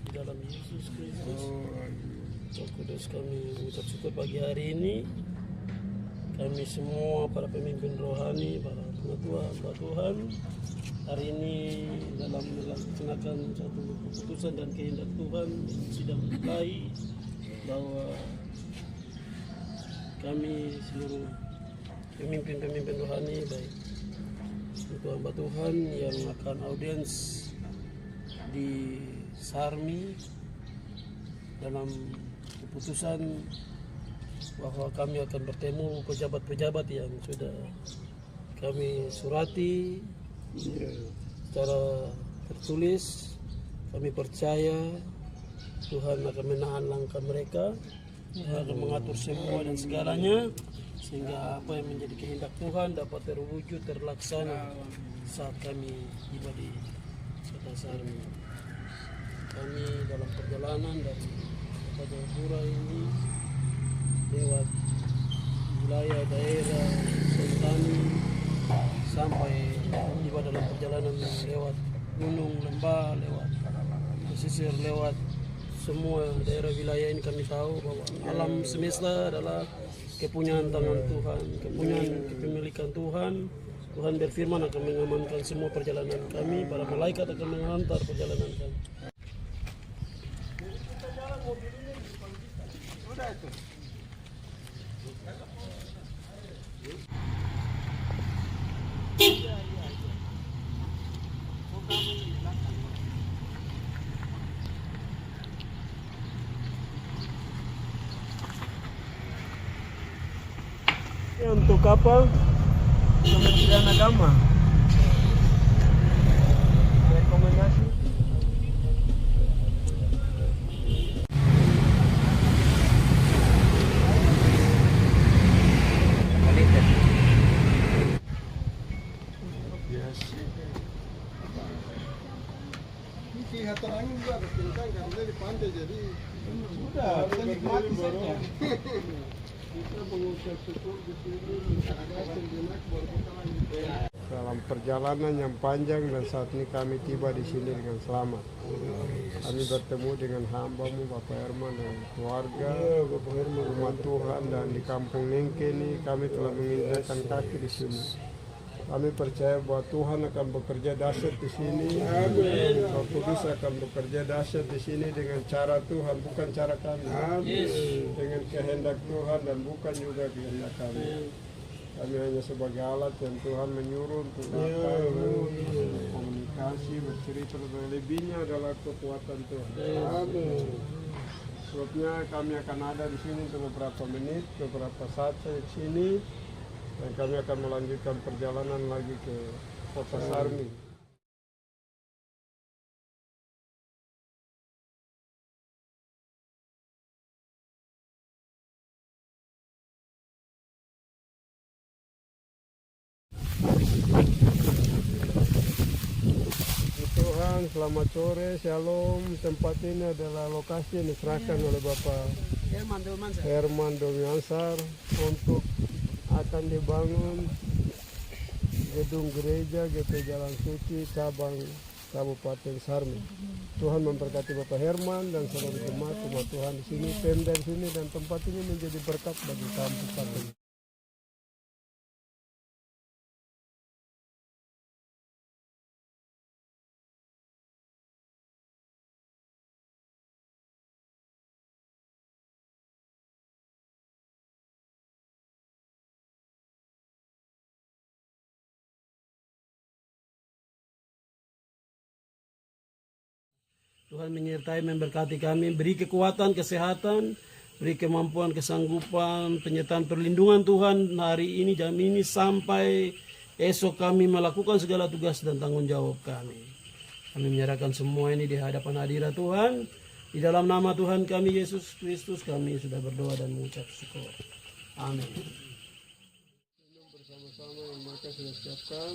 di dalam Yesus Kristus. Roh Kudus, kami mengucap syukur pagi hari ini. Kami semua para pemimpin rohani, para pengetua hamba Tuhan, hari ini dalam melaksanakan satu keputusan dan kehendak Tuhan sedang mulai bahwa kami seluruh pemimpin rohani, baik itu hamba Tuhan yang akan audiens di Sarmi dalam keputusan bahwa kami akan bertemu pejabat-pejabat yang sudah kami surati secara tertulis. Kami percaya Tuhan akan menahan langkah mereka, Tuhan akan mengatur semua dan segalanya, sehingga apa yang menjadi kehendak Tuhan dapat terwujud, terlaksana saat kami tiba di kota Sarmi. Kami dalam perjalanan dari Kota Jayapura ini lewat wilayah daerah Sentani sampai tiba dalam perjalanan lewat gunung, lembah, lewat pesisir, lewat semua daerah wilayah ini. Kami tahu bahwa alam semesta adalah kepunyaan tangan Tuhan, kepunyaan kepemilikan Tuhan. Tuhan berfirman akan mengamankan semua perjalanan kami, para malaikat akan mengantar perjalanan kami. Untuk apa? Kementerian Agama. Rekomendasi. Kelihatan angin juga ada kencang karena di pantai, jadi sudah kita nikmati saja. kita mengucap syukur di sini ada sejenak baru kita lanjut. Dalam perjalanan yang panjang dan saat ini kami tiba di sini dengan selamat. Kami bertemu dengan hamba-Mu Bapak Herman dan keluarga, Bapak Herman, rumah Tuhan, dan di kampung Nengke ini kami telah menginjakkan kaki di sini. Kami percaya bahwa Tuhan akan bekerja dahsyat di sini. Amin. Roh Kudus akan bekerja dahsyat di sini dengan cara Tuhan, bukan cara kami. Amin. Dengan kehendak Tuhan dan bukan juga kehendak kami. Kami hanya sebagai alat yang Tuhan menyuruh untuk datang, komunikasi, bercerita, dan lebihnya adalah kekuatan Tuhan. Amin. Sebabnya kami akan ada di sini untuk beberapa menit, beberapa saat saya di sini. Dan kami akan melanjutkan perjalanan lagi ke Kota Sarmi. Tuhan, selamat sore, shalom. Tempat ini adalah lokasi yang diserahkan oleh Bapak Herman Domiansar untuk akan dibangun gedung gereja GP Jalan Suci cabang Kabupaten Sarmi. Tuhan memberkati Bapak Herman dan seluruh jemaat umat Tuhan di sini, Pemda di sini, dan tempat ini menjadi berkat bagi kabupaten. Tuhan menyertai, memberkati kami, beri kekuatan, kesehatan, beri kemampuan, kesanggupan, penyertaan, perlindungan Tuhan hari ini, jam ini, sampai esok kami melakukan segala tugas dan tanggung jawab kami. Kami menyerahkan semua ini di hadapan hadirat Tuhan. Di dalam nama Tuhan kami Yesus Kristus kami sudah berdoa dan mengucap syukur. Amin. Bersama-sama yang mereka sudah siapkan.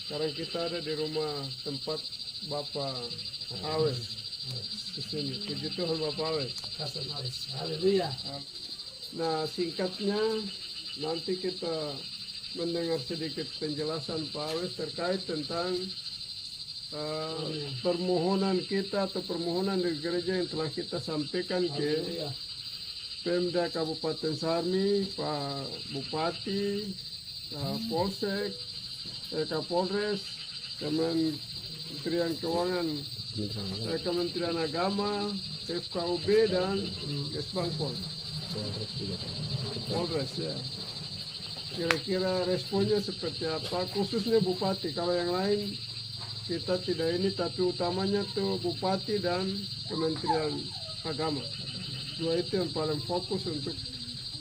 Sekarang kita ada di rumah tempat Bapak Awes di sini. Puji Tuhan Bapak Awes. Haleluya. Nah, singkatnya nanti kita mendengar sedikit penjelasan Pak Awes terkait tentang permohonan kita atau permohonan dari gereja yang telah kita sampaikan ke Pemda Kabupaten Sarmi, Pak Bupati, Polsek, Kapolres, Kementerian Keuangan, Kementerian Agama, FKUB dan Kesbangpol. Polres ya. Kira-kira responnya seperti apa? Khususnya Bupati. Kalau yang lain kita tidak ini, tapi utamanya tuh Bupati dan Kementerian Agama. Dua itu yang paling fokus untuk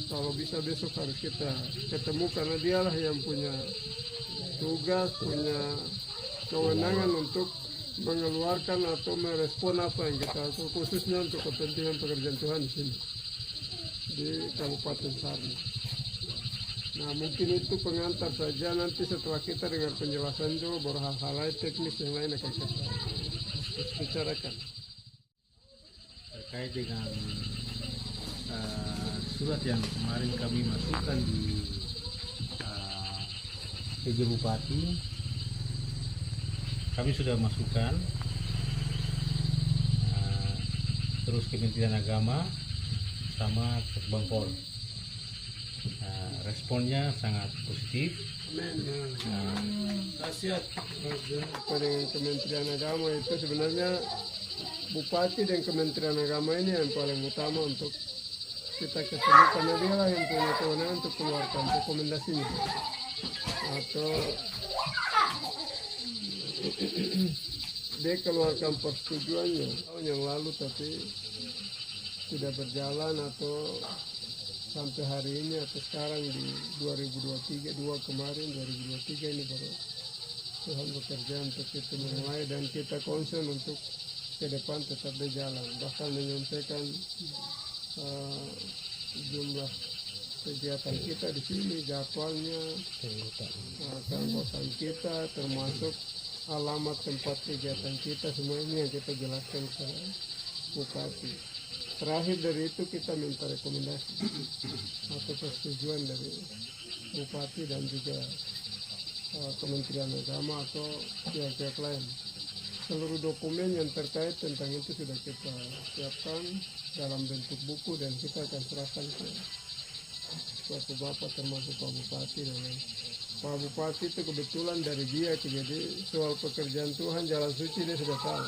kalau bisa besok harus kita ketemu karena dialah yang punya tugas, punya kewenangan untuk mengeluarkan atau merespon apa yang kita lakukan, khususnya untuk kepentingan pekerjaan Tuhan di sini di Kabupaten Sarmi. Nah mungkin itu pengantar saja, nanti setelah kita dengar penjelasan itu baru hal-hal lain teknis yang lain akan kita bicarakan. Terkait dengan surat yang kemarin kami masukkan di PJ Bupati, kami sudah masukkan, terus Kementerian Agama sama Kesbangpol. Responnya sangat positif. Kasihat. Dengan Kementerian Agama itu sebenarnya Bupati dan Kementerian Agama ini yang paling utama untuk kita ketemu karena dia lah yang punya kewenangan untuk keluarkan rekomendasinya atau dia keluarkan persetujuannya tahun yang lalu tapi tidak berjalan atau sampai hari ini atau sekarang di 2023 kemarin 2023 ini baru Tuhan bekerja untuk itu mulai dan kita concern untuk ke depan tetap berjalan, bahkan menyampaikan jumlah kegiatan kita di sini, jadwalnya, keanggotaan kita, termasuk alamat tempat kegiatan kita, semua ini yang kita jelaskan ke Bupati. Terakhir dari itu kita minta rekomendasi atau persetujuan dari Bupati dan juga Kementerian Agama atau pihak-pihak lain. Seluruh dokumen yang terkait tentang itu sudah kita siapkan dalam bentuk buku dan kita akan serahkan ke Bapak termasuk Pak Bupati dan lain. Pak Bupati itu kebetulan dari dia, jadi soal pekerjaan Tuhan Jalan Suci dia sudah tahu.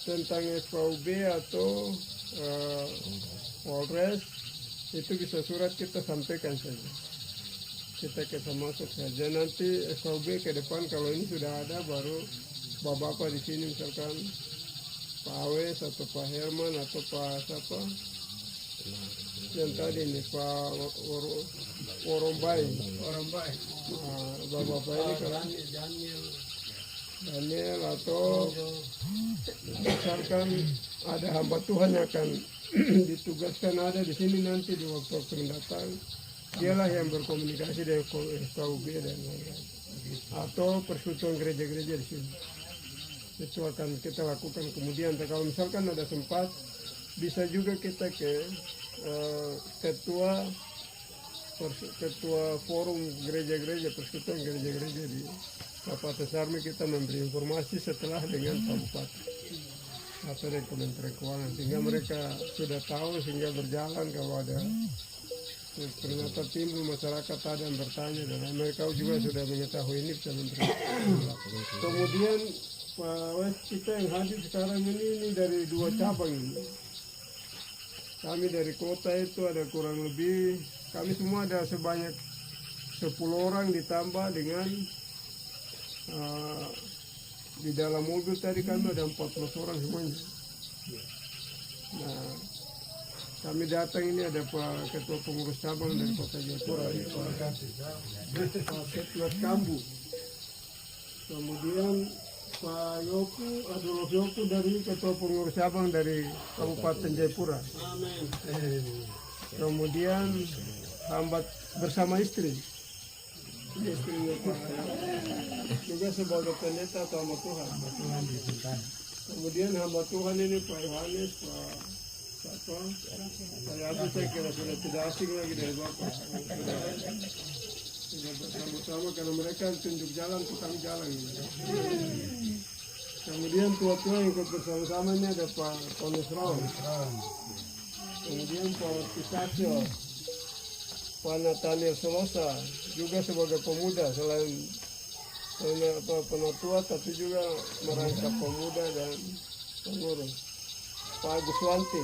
Tentang FKUB atau Polres itu bisa surat kita sampaikan saja. Kita masuk saja nanti FKUB ke depan kalau ini sudah ada baru Bapak di sini misalkan Pak Awes atau Pak Herman atau Pak siapa yang tadi ini Pak Worombai. Bapak ini kan Daniel atau misalkan ada hamba Tuhan yang akan ditugaskan ada di sini nanti di waktu mendatang, dialah yang berkomunikasi dengan FKUB dan lain-lain atau persekutuan gereja-gereja di sini. Itu akan kita lakukan kemudian. Kalau misalkan ada sempat, bisa juga kita ke ketua forum gereja-gereja, persekutuan gereja-gereja di Kabupaten Sarmi, kita memberi informasi setelah dengan Pak Bupati atau dari Kementerian Keuangan sehingga mereka sudah tahu, sehingga berjalan kalau ada ternyata timbul masyarakat ada yang bertanya dan mereka juga sudah mengetahui ini bisa memberi. Kemudian kita yang hadir sekarang ini dari 2 cabang ini. Kami dari kota itu ada kurang lebih, kami semua ada sebanyak 10 orang ditambah dengan di dalam mobil tadi kami ada 14 orang semuanya. Nah, kami datang ini ada Pak Ketua Pengurus Cabang dari Kota Jayapura, Pak Setnas Kambu. Kemudian Pak Adolf Yoku dari Ketua Pengurus Cabang dari Kabupaten Jayapura. Kemudian hamba bersama istri. Istrinya Pak juga sebagai pendeta atau hamba Tuhan. Kemudian hamba Tuhan ini Pak Yohanes, Pak Agus, saya kira sudah tidak asing lagi dari Bapak. Tidak bersama-sama karena mereka tunjuk jalan, tukang jalan. Kemudian tua-tua yang ikut bersama-sama ini ada Pak Tones Ron. Kemudian Pak Pisaccio, Pak Nathaniel Solosa, juga sebagai pemuda selain penatua tapi juga merangkap pemuda dan pengurus. Pak Agus Wanti,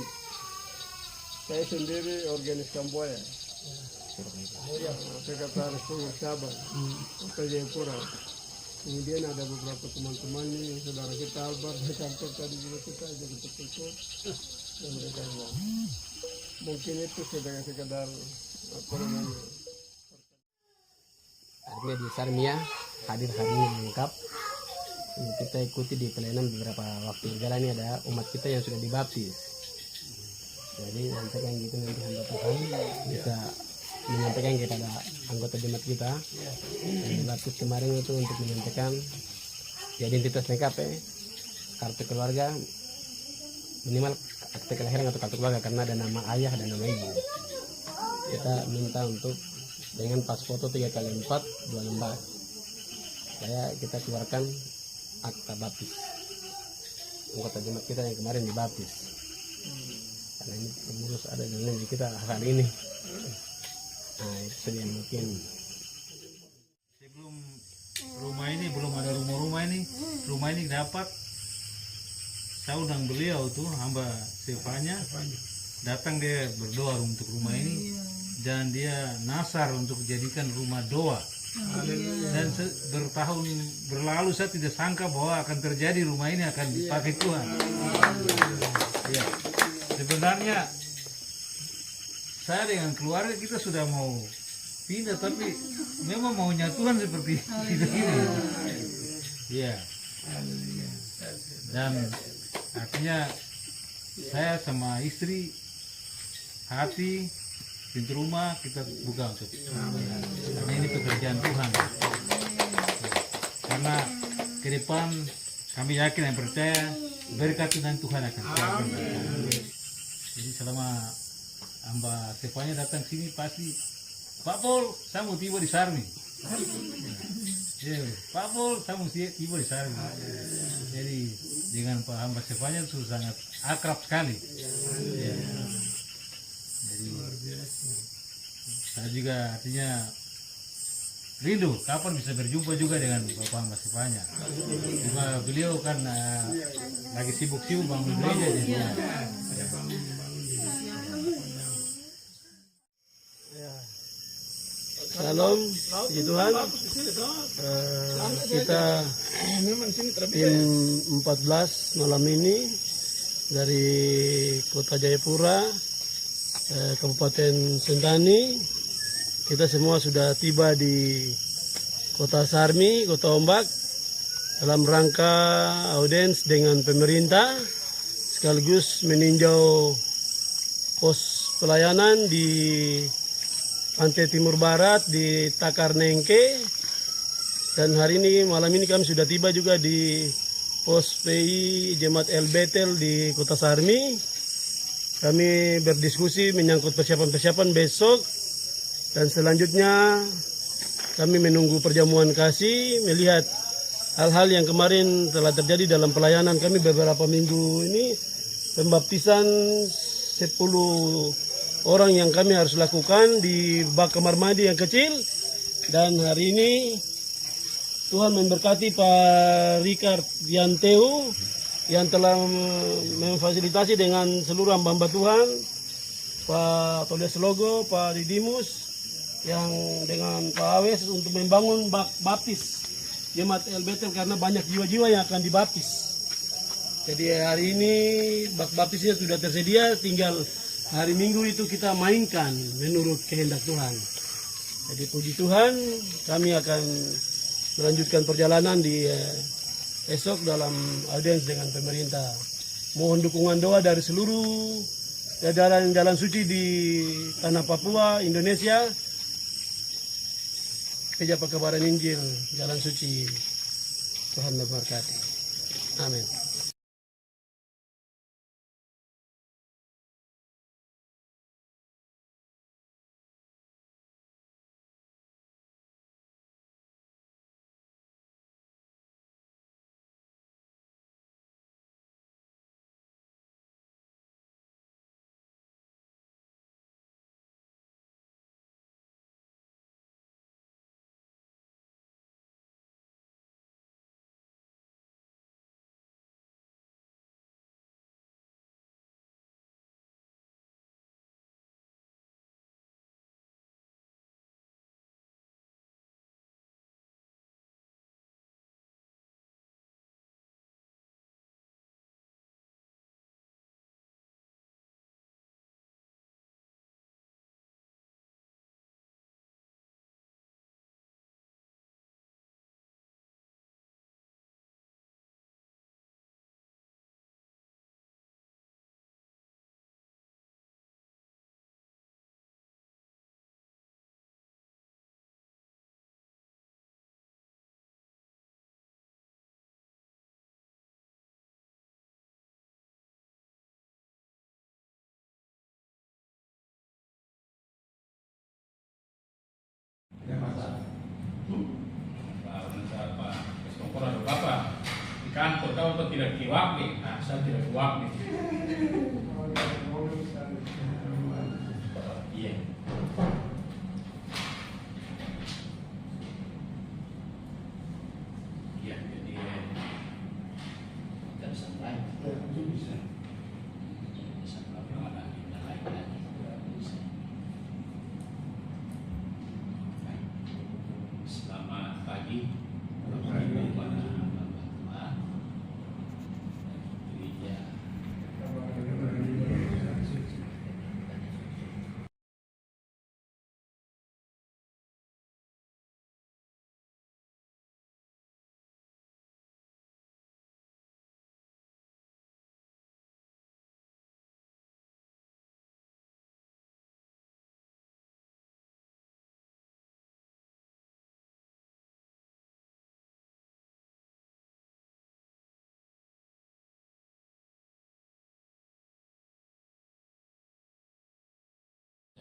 saya sendiri organis Kamboya. Sekretaris Pengurus Cabang Kota Jayapura. Kemudian ada beberapa teman-teman nih, saudara kita Albert di kantor tadi juga kita ajak untuk ikut dan mereka bilang, mungkin itu sekedar apa namanya. Artinya di Sarmia hadir hari ini lengkap. Ini kita ikuti di pelayanan beberapa waktu berjalan ini ada umat kita yang sudah dibaptis. Jadi nanti kan gitu nanti hamba Tuhan bisa menyampaikan kepada anggota jemaat kita yang dibaptis kemarin itu untuk menyampaikan identitas lengkap kartu keluarga, minimal akte kelahiran atau kartu keluarga karena ada nama ayah dan nama ibu. Kita minta untuk dengan pas foto 3x4 2 lembar supaya kita keluarkan akta baptis anggota jemaat kita yang kemarin dibaptis, karena ini pengurus ada dan lain kita hari ini. Nah itu yang mungkin Sebelum rumah ini belum ada rumah ini dapat saya undang beliau tuh hamba Stefania datang, dia berdoa untuk rumah ini dan dia nasar untuk jadikan rumah doa. Dan bertahun berlalu saya tidak sangka bahwa akan terjadi rumah ini akan dipakai Tuhan. Ya. Sebenarnya saya dengan keluarga kita sudah mau pindah, tapi memang maunya Tuhan seperti itu ini. Ya. Dan artinya saya sama istri hati pintu rumah kita buka untuk karena ini pekerjaan Tuhan. Karena ke depan kami yakin dan percaya berkat Tuhan akan siapkan. Jadi selama hamba Stefania datang sini pasti Pak Pol, saya mau tiba di Sarmi. Ya, Pak Pol, saya mau tiba di Sarmi. Jadi dengan Pak hamba Stefania itu sangat akrab sekali. Ya. Jadi saya juga artinya rindu kapan bisa berjumpa juga dengan Bapak hamba Stefania. Cuma beliau kan lagi sibuk-sibuk bangun gereja jadi. Salam, puji Tuhan. Kita tim 14 malam ini dari Kota Jayapura, Kabupaten Sentani. Kita semua sudah tiba di Kota Sarmi, Kota Ombak, dalam rangka audiens dengan pemerintah, sekaligus meninjau pos pelayanan di Pantai Timur Barat di Takarnengke, dan hari ini malam ini kami sudah tiba juga di pos PI Jemaat El Betel di Kota Sarmi. Kami berdiskusi menyangkut persiapan-persiapan besok, dan selanjutnya kami menunggu perjamuan kasih, melihat hal-hal yang kemarin telah terjadi dalam pelayanan kami beberapa minggu ini, pembaptisan 10 orang yang kami harus lakukan di bak kamar mandi yang kecil. Dan hari ini Tuhan memberkati Pak Ricard Yanteu yang telah memfasilitasi dengan seluruh hamba Tuhan, Pak Toles Logo, Pak Didimus, yang dengan Pak Awes untuk membangun bak baptis Jemaat El Betel karena banyak jiwa-jiwa yang akan dibaptis. Jadi hari ini bak baptisnya sudah tersedia, tinggal hari Minggu itu kita mainkan menurut kehendak Tuhan. Jadi puji Tuhan, kami akan melanjutkan perjalanan di esok dalam audiens dengan pemerintah. Mohon dukungan doa dari seluruh jalan suci di tanah Papua, Indonesia. Gereja Pekabaran Injil, Jalan Suci. Tuhan memberkati. Amin. Bapak di kantor kau tidak kiwakni, nah saya tidak kiwakni. Iya. Iya, jadi kita bisa mulai. Bisa melakukan agenda lain lagi. Baik. Selamat pagi. Kepada Bapak gereja.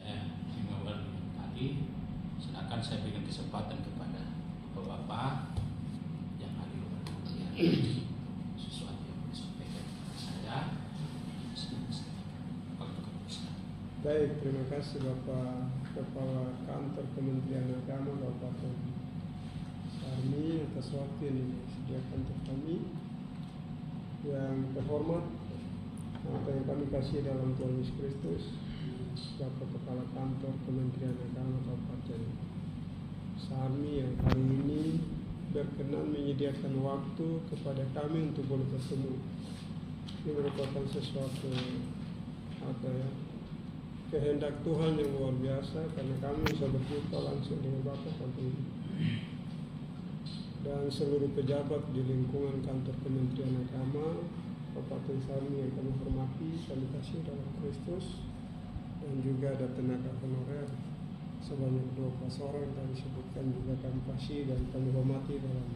Mengawal tadi, silakan saya berikan kesempatan kepada Bapak yang hadir sesuatu yang disampaikan kepada saya. Baik, terima kasih Bapak Kepala Kantor Kementerian Agama Bapak Tony Sarmi atas waktu yang disediakan untuk kami. Yang terhormat, apa yang kami kasih dalam Tuhan Yesus Kristus, Bapak Kepala Kantor Kementerian Agama Kabupaten Sarmi yang hari ini berkenan menyediakan waktu kepada kami untuk boleh bertemu. Ini merupakan sesuatu kehendak Tuhan yang luar biasa, karena kami bisa berjumpa langsung dengan Bapak kali ini dan seluruh pejabat di lingkungan kantor Kementerian Agama Kabupaten Sarmi yang kami hormati, kami kasih dalam Kristus. Dan juga ada tenaga honorer sebanyak 12 orang yang disebutkan juga kami kasih dan kami hormati dalam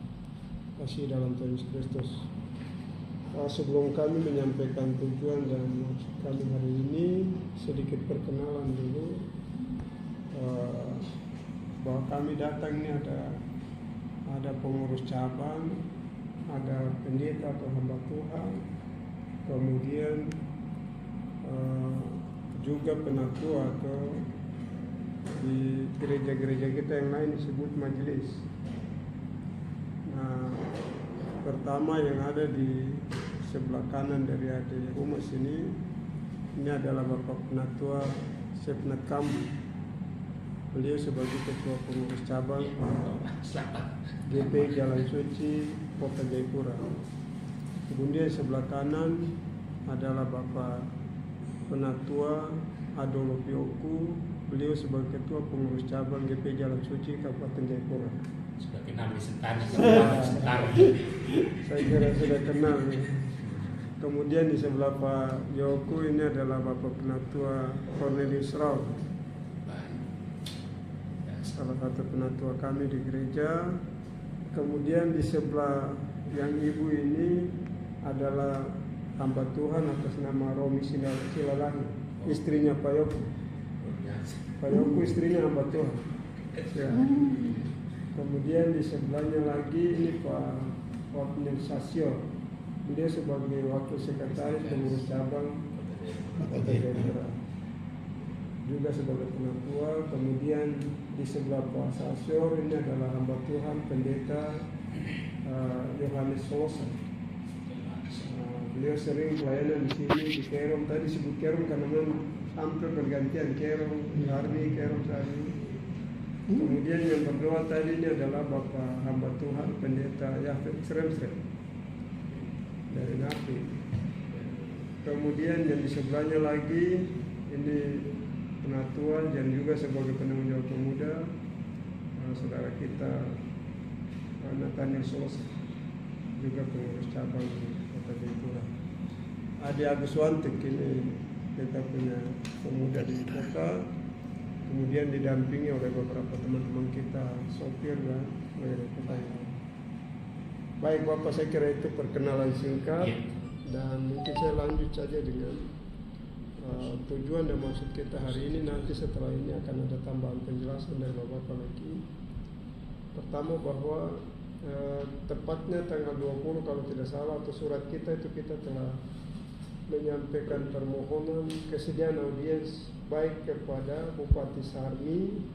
kasih dalam Tuhan Yesus Kristus. Sebelum kami menyampaikan tujuan dan maksud kami hari ini, sedikit perkenalan dulu bahwa kami datang ini ada pengurus cabang, ada pendeta atau hamba Tuhan, kemudian juga penatua atau di gereja-gereja kita yang lain disebut majelis. Nah, pertama yang ada di sebelah kanan dari adik rumah sini, ini adalah Bapak Penatua Sepnat Kambu. Beliau sebagai ketua pengurus cabang GP Jalan Suci Kota Jayapura. Kemudian sebelah kanan adalah Bapak Penatua Adolo Pioku, beliau sebagai ketua pengurus cabang GP Jalan Suci Kabupaten Jayapura. Sudah kenal di Sentani. Saya kira sudah kenal. Kemudian di sebelah Pak Yoku ini adalah Bapak Penatua Cornelius Rau, salah satu penatua kami di gereja. Kemudian di sebelah yang ibu ini adalah hamba Tuhan atas nama Romi Silalahi, istrinya Pak Yoku. Pak Yoku istrinya hamba Tuhan. Ya. Kemudian di sebelahnya lagi ini Pak Otnil Sasio, beliau sebagai wakil sekretaris pengurus cabang Kota Jayapura, juga sebagai penatua. Kemudian di sebelah Pak Sasio ini adalah hamba Tuhan pendeta Yohanes Solosa. Beliau sering pelayanan di sini di Kerom. Tadi disebut Kerom karena memang hampir bergantian Kerom, Harni, Kerom Sari. Kemudian yang berdoa tadi ini adalah Bapak hamba Tuhan pendeta Yafet Sremsrem dari Napi. Kemudian yang di sebelahnya lagi ini penatua dan juga sebagai penanggung jawab pemuda saudara kita Nathaniel Solosa, juga pengurus cabang Kota Jayapura. Adi Agus Wantik ini kita punya pemuda di kota, kemudian didampingi oleh beberapa teman-teman kita sopir dan kota yang lain. Baik Bapak, saya kira itu perkenalan singkat dan mungkin saya lanjut saja dengan tujuan dan maksud kita hari ini. Nanti setelah ini akan ada tambahan penjelasan dari Bapak lagi. Pertama bahwa tepatnya tanggal 20 kalau tidak salah, atau surat kita itu kita telah menyampaikan permohonan kesediaan audiens baik kepada Bupati Sarmi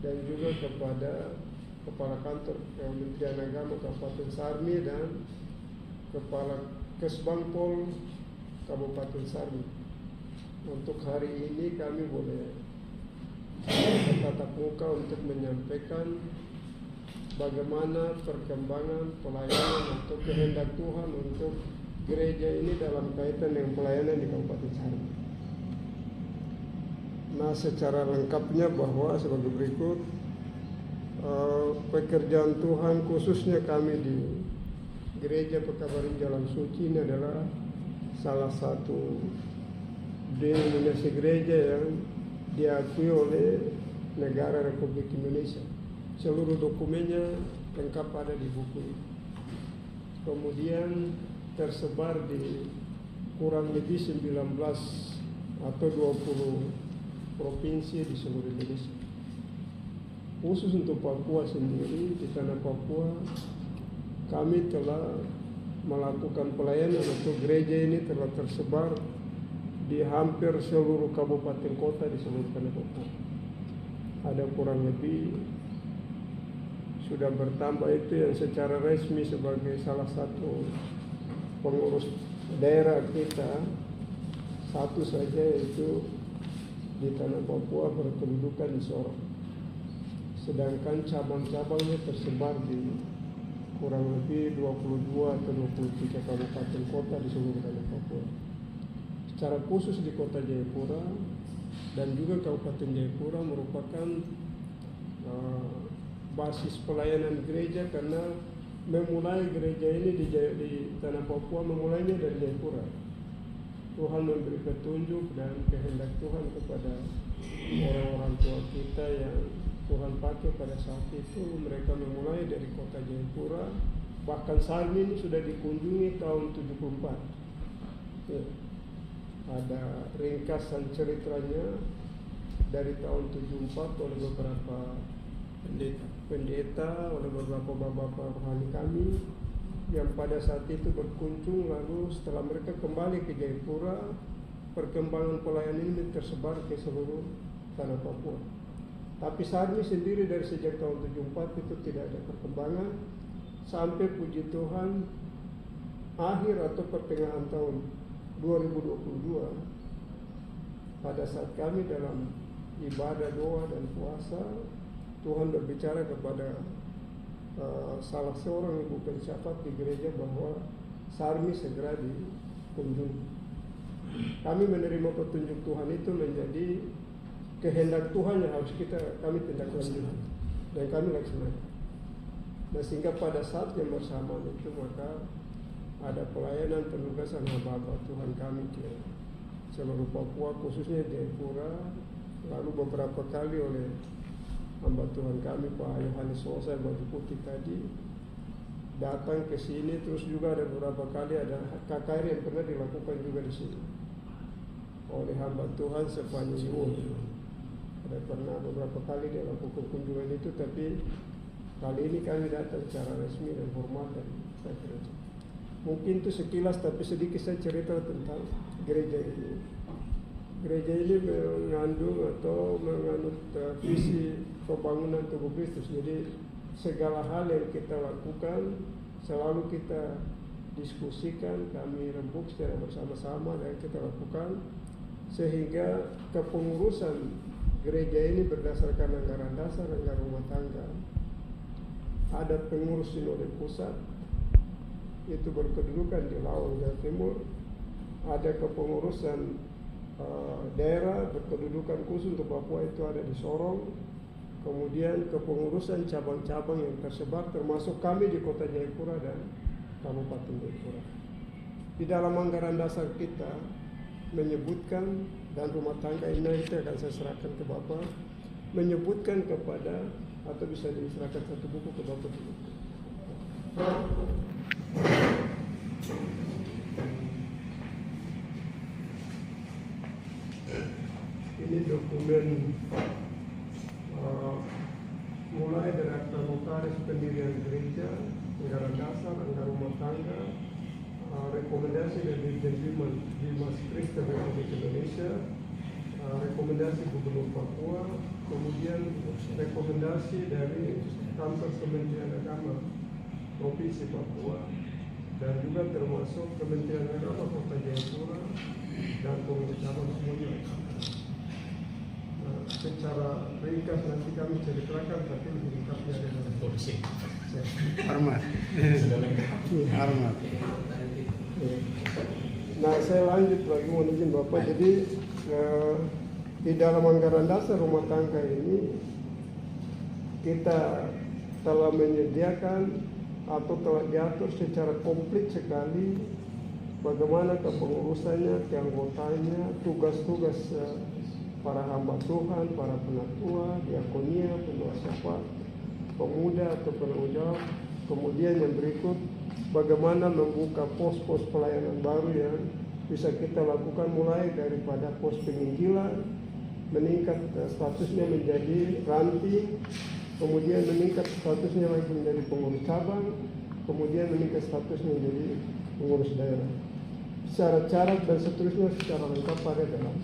dan juga kepada Kepala Kantor Kementerian Agama Kabupaten Sarmi dan Kepala Kesbangpol Kabupaten Sarmi. Untuk hari ini kami boleh bertatap muka untuk menyampaikan bagaimana perkembangan pelayanan atau kehendak Tuhan untuk gereja ini dalam kaitan dengan pelayanan di Kabupaten Sarmi. Nah, secara lengkapnya bahwa sebagai berikut, pekerjaan Tuhan khususnya kami di Gereja Pekabarin Jalan Suci ini adalah salah satu denominasi gereja yang diakui oleh negara Republik Indonesia. Seluruh dokumennya lengkap ada di buku ini. Kemudian tersebar di kurang lebih 19 atau 20 provinsi di seluruh Indonesia. Khusus untuk Papua sendiri, di tanah Papua kami telah melakukan pelayanan atau gereja ini telah tersebar di hampir seluruh kabupaten kota di seluruh tanah Papua. Ada kurang lebih, sudah bertambah itu yang secara resmi sebagai salah satu pengurus daerah kita, satu saja yaitu di tanah Papua berkedudukan di Sorong. Sedangkan cabang-cabangnya tersebar di kurang lebih 22 atau 23 kabupaten kota di seluruh tanah Papua. Secara khusus di kota Jayapura dan juga Kabupaten Jayapura merupakan basis pelayanan gereja, karena memulai gereja ini di tanah Papua memulainya dari Jayapura. Tuhan memberi petunjuk dan kehendak Tuhan kepada orang-orang tua kita yang Tuhan pakai pada saat itu. Mereka memulai dari kota Jayapura, bahkan Sarmi ini sudah dikunjungi tahun 74. Ya. Ada ringkasan ceritanya dari tahun 74 oleh beberapa pendeta, oleh beberapa bapak-bapak rohani kami yang pada saat itu berkunjung. Lalu setelah mereka kembali ke Jayapura, perkembangan pelayanan ini tersebar ke seluruh tanah Papua. Tapi Sarmi sendiri dari sejak tahun 74 itu tidak ada perkembangan, sampai puji Tuhan akhir atau pertengahan tahun 2022, pada saat kami dalam ibadah doa dan puasa, Tuhan berbicara kepada salah seorang ibu pensafat di gereja bahwa Sarmi segera dikunjungi. Kami menerima petunjuk Tuhan itu menjadi kehendak Tuhan yang harus kami tindak lanjut dan kami laksanakan. Nah, sehingga pada saat yang bersamaan itu maka ada pelayanan penugasan hamba-hamba Tuhan kami di seluruh Papua, khususnya di Jayapura. Lalu beberapa kali oleh hamba Tuhan kami Pak Yohanes Sosa yang baju putih tadi datang ke sini. Terus juga ada beberapa kali ada KKR yang pernah dilakukan juga di sini oleh hamba Tuhan Sepanjang. Ada pernah beberapa kali dia lakukan kunjungan itu, tapi kali ini kami datang secara resmi dan formal dan saya kira mungkin itu sekilas, tapi sedikit saya cerita tentang gereja ini. Gereja ini mengandung atau menganut visi pembangunan tubuh Kristus. Jadi segala hal yang kita lakukan selalu kita diskusikan, kami rembuk secara bersama-sama dan kita lakukan, sehingga kepengurusan gereja ini berdasarkan anggaran dasar, anggaran rumah tangga. Ada pengurus sinode pusat, itu berkedudukan di Lawang, Jawa Timur. Ada kepengurusan daerah berkedudukan khusus untuk Papua, itu ada di Sorong. Kemudian kepengurusan cabang-cabang yang tersebar, termasuk kami di kota Jayapura dan Kabupaten Jayapura. Di dalam anggaran dasar kita menyebutkan, dan rumah tangga ini itu akan saya serahkan ke Bapak, menyebutkan kepada, atau bisa diserahkan satu buku ke Bapak dulu. Ini dokumen mulai dari akta notaris pendirian gereja, anggaran dasar, anggaran rumah tangga, rekomendasi dari Dirjen Bimas Kristen Republik Indonesia, rekomendasi Gubernur Papua, kemudian rekomendasi dari kantor Kementerian Agama Provinsi Papua, dan juga termasuk Kementerian Agama Kota Jayapura dan pengurus cabang semuanya. Secara ringkas nanti kami ceritakan, tapi lebih lengkapnya ada dalam polisi. Hormat. Hormat. Nah, saya lanjut lagi, mohon izin Bapak. Jadi di dalam anggaran dasar rumah tangga ini kita telah menyediakan atau telah diatur secara komplit sekali bagaimana kepengurusannya, keanggotanya, tugas-tugas para hamba Tuhan, para penatua, diakonia, pendoa pemuda atau penanggung jawab. Kemudian yang berikut, bagaimana membuka pos-pos pelayanan baru yang bisa kita lakukan, mulai daripada pos penginjilan, meningkat statusnya menjadi ranting, kemudian meningkat statusnya lagi menjadi pengurus cabang, kemudian meningkat statusnya menjadi pengurus daerah. Syarat-syarat dan seterusnya secara lengkap ada dalam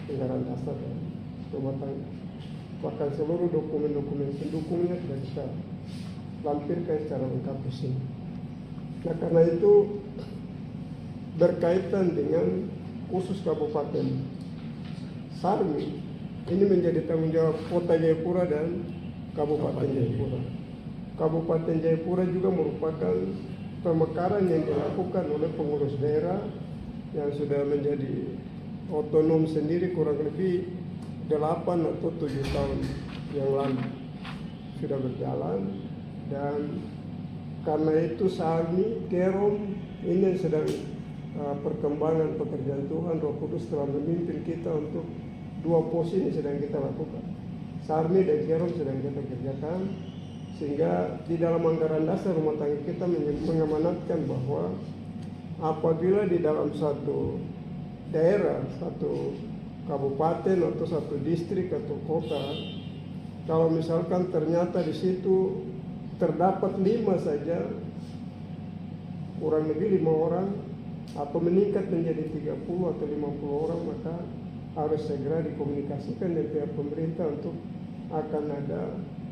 anggaran dasar rumah tangga. Bahkan seluruh dokumen-dokumen pendukungnya sudah kita lampirkan secara lengkap di sini. Nah, karena itu berkaitan dengan khusus Kabupaten Sarmi, ini menjadi tanggung jawab Kota Jayapura dan Kabupaten Jayapura. Kabupaten Jayapura juga merupakan pemekaran yang dilakukan oleh pengurus daerah yang sudah menjadi otonom sendiri kurang lebih 8 atau 7 tahun yang lalu sudah berjalan. Dan karena itu Sarmi, Kerom ini sedang perkembangan pekerjaan Tuhan. Roh Kudus telah memimpin kita untuk 2 pos ini sedang kita lakukan. Sarmi dan Kerom sedang kita kerjakan, sehingga di dalam anggaran dasar rumah tangga kita mengamanatkan bahwa apabila di dalam satu daerah, satu kabupaten atau satu distrik atau kota, kalau misalkan ternyata di situ terdapat 5 saja, kurang lebih 5 orang atau meningkat menjadi 30 atau 50 orang, maka harus segera dikomunikasikan dengan pihak pemerintah untuk akan ada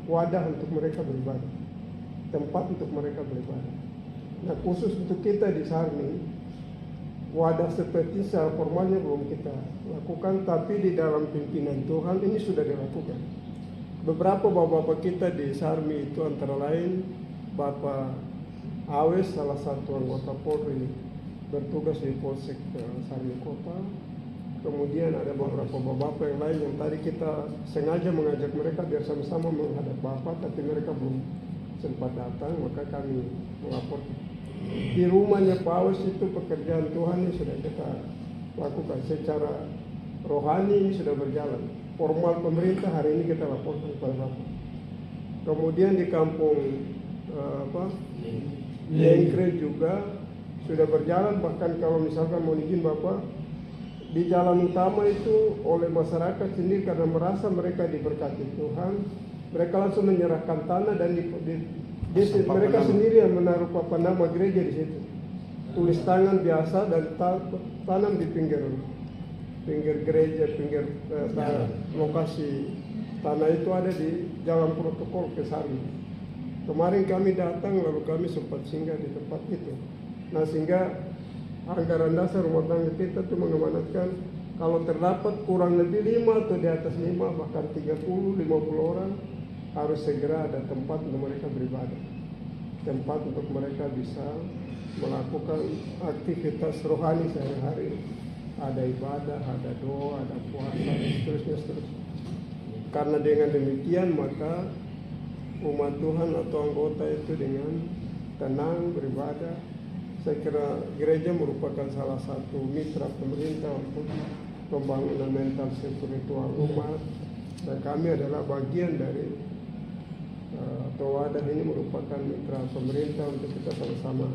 wadah untuk mereka beribadah, tempat untuk mereka beribadah. Nah, khusus untuk kita di Sarmi, wadah seperti secara formalnya belum kita lakukan, tapi di dalam pimpinan Tuhan ini sudah dilakukan. Beberapa bapak-bapak kita di Sarmi itu antara lain Bapak Awes, salah satu anggota Polri bertugas di Polsek Sarmi Kota. Kemudian ada beberapa bapak-bapak yang lain yang tadi kita sengaja mengajak mereka biar sama-sama menghadap Bapak, tapi mereka belum sempat datang, maka kami melapor. Di rumahnya Pak Awes itu pekerjaan Tuhan yang sudah kita lakukan secara rohani, ini sudah berjalan. Formal pemerintah hari ini kita laporkan kepada Bapak. Kemudian di kampung Lengkre juga sudah berjalan. Bahkan kalau misalkan mau izin Bapak, di jalan utama itu oleh masyarakat sendiri karena merasa mereka diberkati Tuhan, mereka langsung menyerahkan tanah dan mereka sendiri yang menaruh papan nama gereja di situ. Tulis tangan biasa dan tanam di pinggir gereja, pinggir lokasi tanah itu ada di jalan protokol ke Sarmi. Kemarin kami datang lalu kami sempat singgah di tempat itu. Nah, sehingga anggaran dasar rumah tangga kita itu mengamanatkan kalau terdapat kurang lebih 5 atau di atas 5, bahkan 30-50 orang, harus segera ada tempat untuk mereka beribadah, tempat untuk mereka bisa melakukan aktivitas rohani sehari-hari. Ada ibadah, ada doa, ada puasa, dan seterusnya. Karena dengan demikian maka umat Tuhan atau anggota itu dengan tenang beribadah. Saya kira gereja merupakan salah satu mitra pemerintah untuk pembangunan mental spiritual umat, dan kami adalah bagian dari atau wadah ini merupakan mitra pemerintah untuk kita sama-sama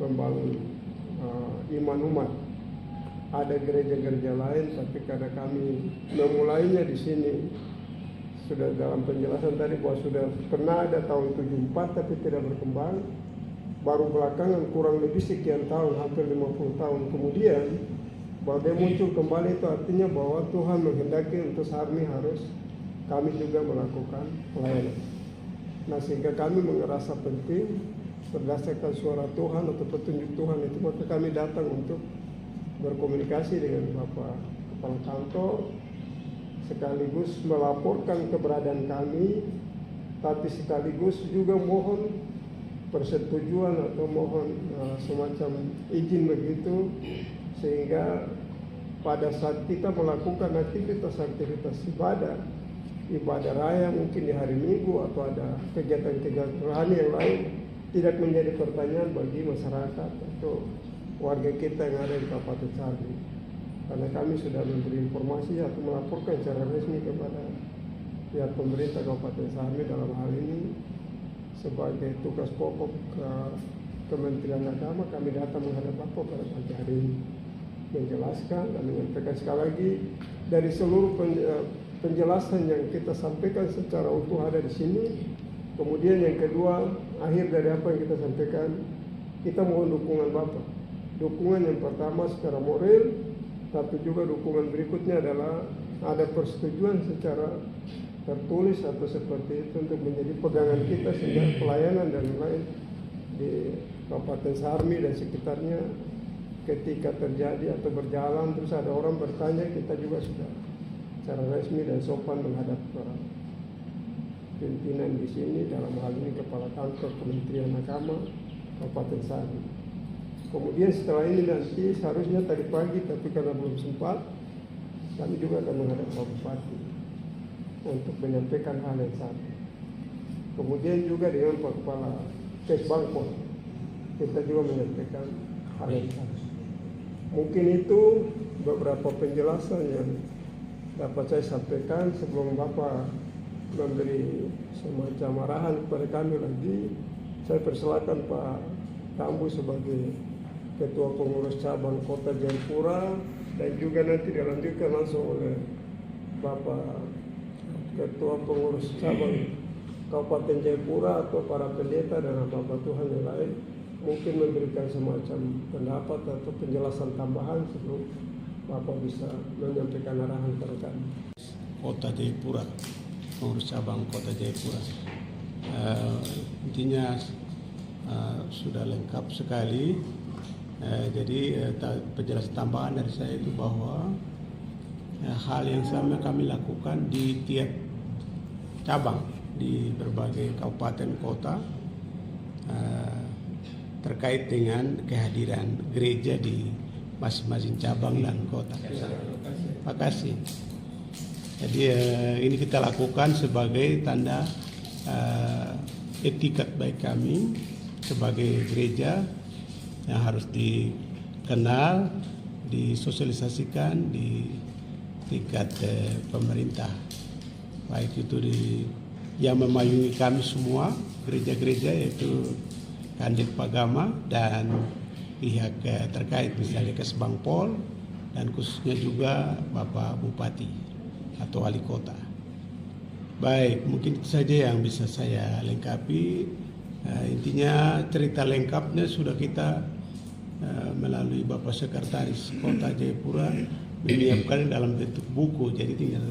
membangun iman umat. Ada gereja-gereja lain, tapi karena kami memulainya di sini sudah dalam penjelasan tadi bahwa sudah pernah ada tahun 74 tapi tidak berkembang. Baru belakangan kurang lebih sekian tahun, hampir 50 tahun kemudian, bahwa dia muncul kembali. Itu artinya bahwa Tuhan menghendaki untuk Sarmi harus kami juga melakukan pelayanan. Nah, sehingga kami merasa penting berdasarkan suara Tuhan atau petunjuk Tuhan itu, maka kami datang untuk berkomunikasi dengan Bapak Kepala Kantor, sekaligus melaporkan keberadaan kami, tapi sekaligus juga mohon persetujuan atau mohon semacam izin begitu, sehingga pada saat kita melakukan aktivitas ibadah raya mungkin di hari Minggu atau ada kegiatan-kegiatan rohani yang lain, tidak menjadi pertanyaan bagi masyarakat atau warga kita yang ada di Kabupaten Sarmi. Karena kami sudah memberi informasi atau melaporkan secara resmi kepada pihak pemerintah Kabupaten Sarmi dalam hal ini sebagai tugas pokok Kementerian Agama, kami datang menghadap Bapak pada pagi hari ini menjelaskan dan menyampaikan sekali lagi dari seluruh penjelasan yang kita sampaikan secara utuh ada di sini. Kemudian yang kedua, akhir dari apa yang kita sampaikan, kita mohon dukungan Bapak. Dukungan yang pertama secara moral, tapi juga dukungan berikutnya adalah ada persetujuan secara tertulis atau seperti itu untuk menjadi pegangan kita sehingga pelayanan dan lain di Kabupaten Sarmi dan sekitarnya ketika terjadi atau berjalan terus ada orang bertanya, kita juga sudah secara resmi dan sopan menghadap pimpinan di sini, dalam hal ini Kepala Kantor Kementerian Agama Kabupaten Sarmi. Kemudian setelah ini nanti seharusnya tadi pagi, tapi karena belum sempat, kami juga akan menghadap Pak Bupati untuk menyampaikan hal yang sama. Kemudian juga dengan Pak Kepala Kesbangpol, kita juga menyampaikan hal yang sama. Mungkin itu beberapa penjelasan yang dapat saya sampaikan sebelum Bapak memberi semacam arahan kepada kami lagi. Saya persilakan Pak Tambu sebagai Ketua Pengurus Cabang Kota Jayapura, dan juga nanti dilanjutkan langsung oleh Bapak Ketua Pengurus Cabang Kabupaten Jayapura atau para pendeta dan Bapak Tuhan yang lain, mungkin memberikan semacam pendapat atau penjelasan tambahan sebelum Bapak bisa menyampaikan arahan kepada kami. Kota Jayapura, Pengurus Cabang Kota Jayapura. Intinya sudah lengkap sekali. Jadi penjelasan tambahan dari saya itu bahwa hal yang sama kami lakukan di tiap cabang di berbagai kabupaten kota terkait dengan kehadiran gereja di masing-masing cabang dan kota. Terima kasih. Jadi ini kita lakukan sebagai tanda etikat baik kami sebagai gereja yang harus dikenal, disosialisasikan di tingkat pemerintah, baik itu yang memayungi kami semua gereja-gereja, yaitu Kandik Pagama dan pihak terkait misalnya Kesbangpol dan khususnya juga Bapak Bupati atau Wali Kota. Baik, mungkin itu saja yang bisa saya lengkapi. Intinya cerita lengkapnya sudah kita melalui Bapak Sekretaris Kota Jayapura menyiapkan dalam bentuk buku, jadi tinggal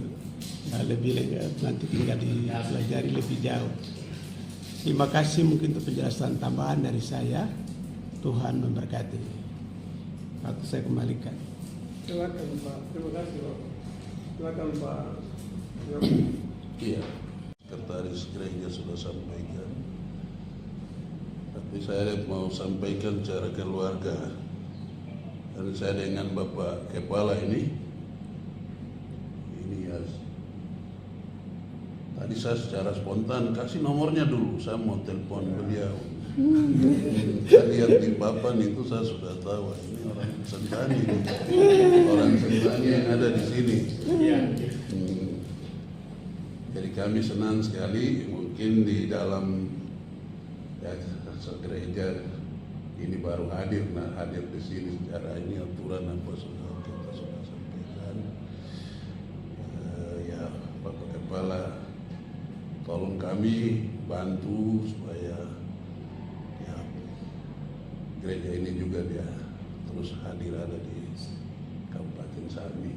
lebih lengkap, nanti tinggal dipelajari lebih jauh. Terima kasih mungkin untuk penjelasan tambahan dari saya. Tuhan memberkati. Waktu saya kembalikan. Silakan Pak. Terima kasih Pak. Silakan Pak. Iya, Sekretaris Gereja sudah sampaikan. Tapi saya mau sampaikan secara keluarga. Dan saya dengan Bapak Kepala ini ya, tadi saya secara spontan kasih nomornya dulu, saya mau telepon beliau. Saya lihat di papan itu saya sudah tahu ini orang Sentani, orang Sentani yang ada di sini. Jadi kami senang sekali, mungkin di dalam gereja ini baru hadir di sini secara ini aturan apa sudah kita sudah sampaikan. Ya Bapak Kepala tolong kami bantu supaya ya gereja ini juga dia terus hadir ada di Kabupaten Sami.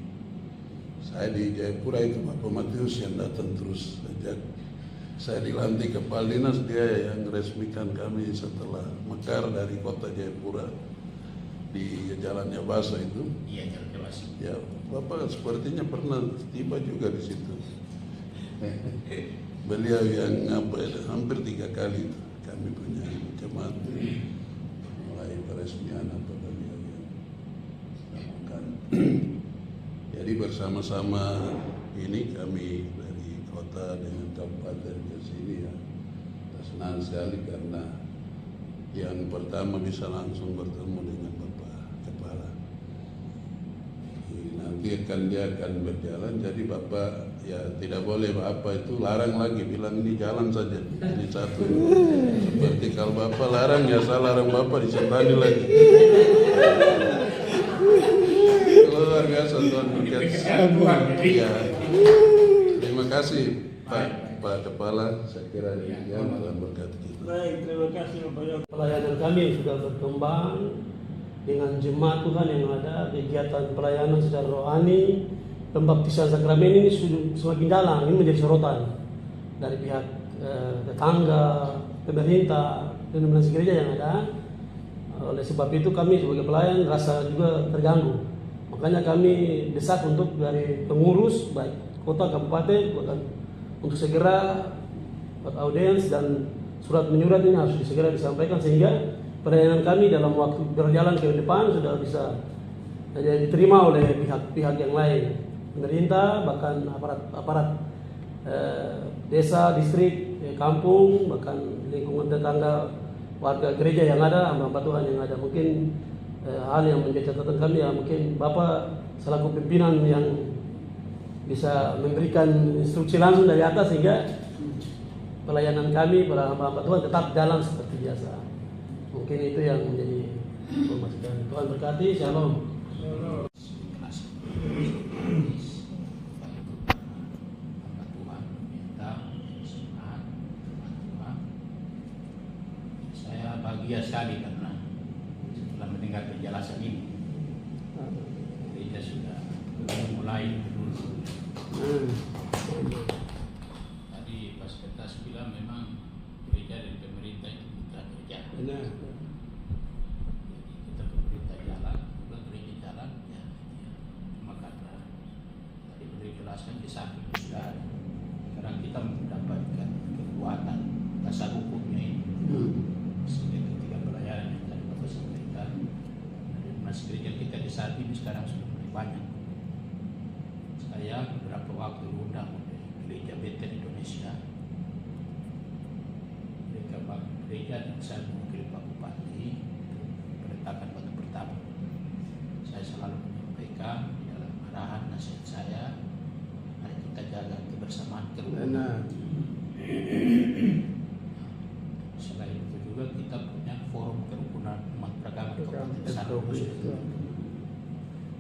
Saya di Jayapura itu Bapak Matius yang datang terus sejak saya dilantik kepala dinas, dia yang resmikan kami setelah mekar dari kota Jayapura di Jalannya Basa itu. Iya, Jalannya Basa. Ya, Bapak sepertinya pernah tiba juga di situ. Beliau yang hampir 3 kali kami punya jemaat mulai peresmian apa beliau yang lakukan. Jadi bersama-sama ini kami dari kota dengan kabupaten ke sini ya, senang sekali karena yang pertama bisa langsung bertemu dengan Bapak Kepala. Nanti dia akan berjalan, jadi Bapak ya tidak boleh apa itu larang lagi, bilang ini jalan saja, ini satu. Seperti kalau Bapak larang ya saya larang Bapak disentani lagi. Luar biasa Tuhan berkati. Ya. Terima kasih Pak Kepala, saya kira demikian Tuhan berkati kita. Baik, terima kasih Bapak. Pelayanan kami sudah berkembang dengan jemaat Tuhan yang ada, kegiatan pelayanan secara rohani, pembaptisan sakramen ini sudah semakin dalam, ini menjadi sorotan dari pihak tetangga, pemerintah, dan gereja yang ada. Oleh sebab itu kami sebagai pelayan rasa juga terganggu. Makanya kami desak untuk dari pengurus baik kota, kabupaten, bahkan untuk segera buat audiens dan surat menyurat ini harus segera disampaikan sehingga pelayanan kami dalam waktu berjalan ke depan sudah bisa diterima oleh pihak-pihak yang lain, pemerintah, bahkan aparat desa, distrik, kampung, bahkan lingkungan tetangga, warga gereja yang ada, hamba Tuhan yang ada. Mungkin hal yang menjadi catatan kami ya, mungkin Bapak selaku pimpinan yang bisa memberikan instruksi langsung dari atas sehingga pelayanan kami para hamba Tuhan tetap jalan seperti biasa. Mungkin itu yang menjadi pemasukan. Tuhan berkati. Shalom. Saya bahagia sekali karena setelah mendengar penjelasan ini, gereja sudah mulai dulu. Tadi Pak Sekretaris bilang memang gereja dari pemerintah itu kita kerja. Benar. Jadi kita pemerintah jalan, kita gereja jalan, ya. Cuma karena tadi beliau jelaskan di samping sudah ada. Sekarang kita mendapatkan kekuatan dasar hukumnya ini. Sehingga ketika pelayanan yang tadi Bapak sampaikan, masih gereja kita di saat ini sekarang sudah mulai banyak. Saya beberapa waktu diundang oleh Gereja Beten Indonesia, gereja dan saya mewakili Pak Bupati peletakan batu pertama. Saya selalu menyampaikan dalam arahan nasihat saya, mari kita jaga kebersamaan kerukunan. Selain itu juga kita punya forum kerukunan umat beragama Kabupaten Sami.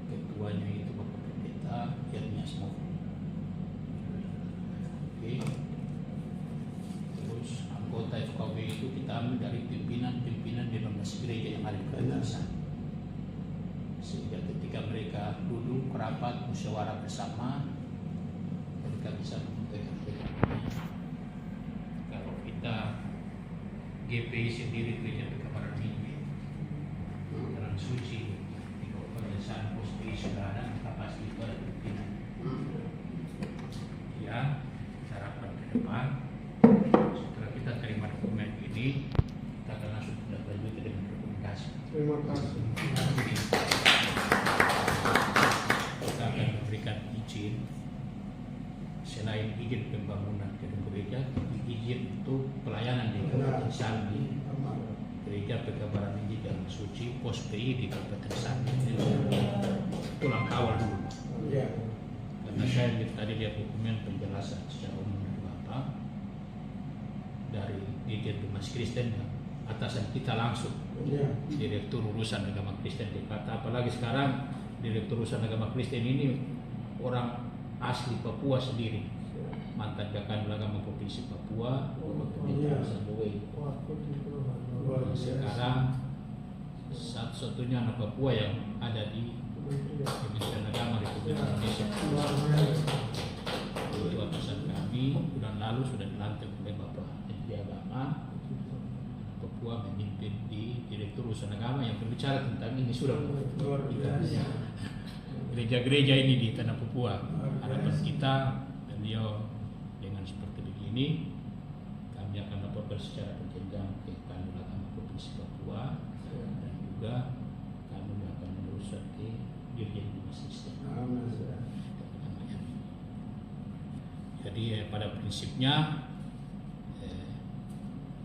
Ketuanya itu Bapak Pendeta Yernia Smok. Oke. Terus anggota FKW itu kita ambil dari pimpinan di lembaga gereja yang ada di Kabupaten Sami. Sehingga ketika mereka duduk rapat musyawarah bersama, mereka bisa menentukan kalau kita GPI sendiri gereja Pekabaran Minggu dalam suci di Kabupaten Sami Posti Saudara maka pasti itu ada pimpinan. Ya, harapan ke depan setelah kita terima dokumen ini kita akan langsung tindak lanjut dengan komunikasi. Terima kasih. Kita akan memberikan izin selain izin pembangunan gedung gereja, izin untuk pelayanan di Kabupaten Sami, gereja Pekabaran Minggu Jalan Suci, pos PI di Kabupaten Sami. Itu langkah awal dulu. Karena saya tadi lihat dokumen penjelasan secara umum dari Bapak dari Dirjen Humas Kristen, atasan kita langsung, Direktur Urusan Agama Kristen Jakarta. Apalagi sekarang Direktur Urusan Agama Kristen ini orang asli Papua sendiri, mantan Kakak Agama Provinsi Papua, Bapak Pendeta Sandowe. Sekarang satu-satunya anak Papua yang ada di Kementerian Agama Republik Indonesia. Itu atasan kami bulan lalu sudah dilantik oleh Bapak Menteri Agama Papua memimpin di Direktur Urusan Agama yang berbicara tentang ini sudah gereja-gereja ini di tanah Papua. Harapan kita beliau dengan seperti begini kami akan laporkan secara berjenjang ke Kanwil Agama Provinsi Papua dan juga kami akan meneruskan ke Dirjen Dinas Kristen. Jadi pada prinsipnya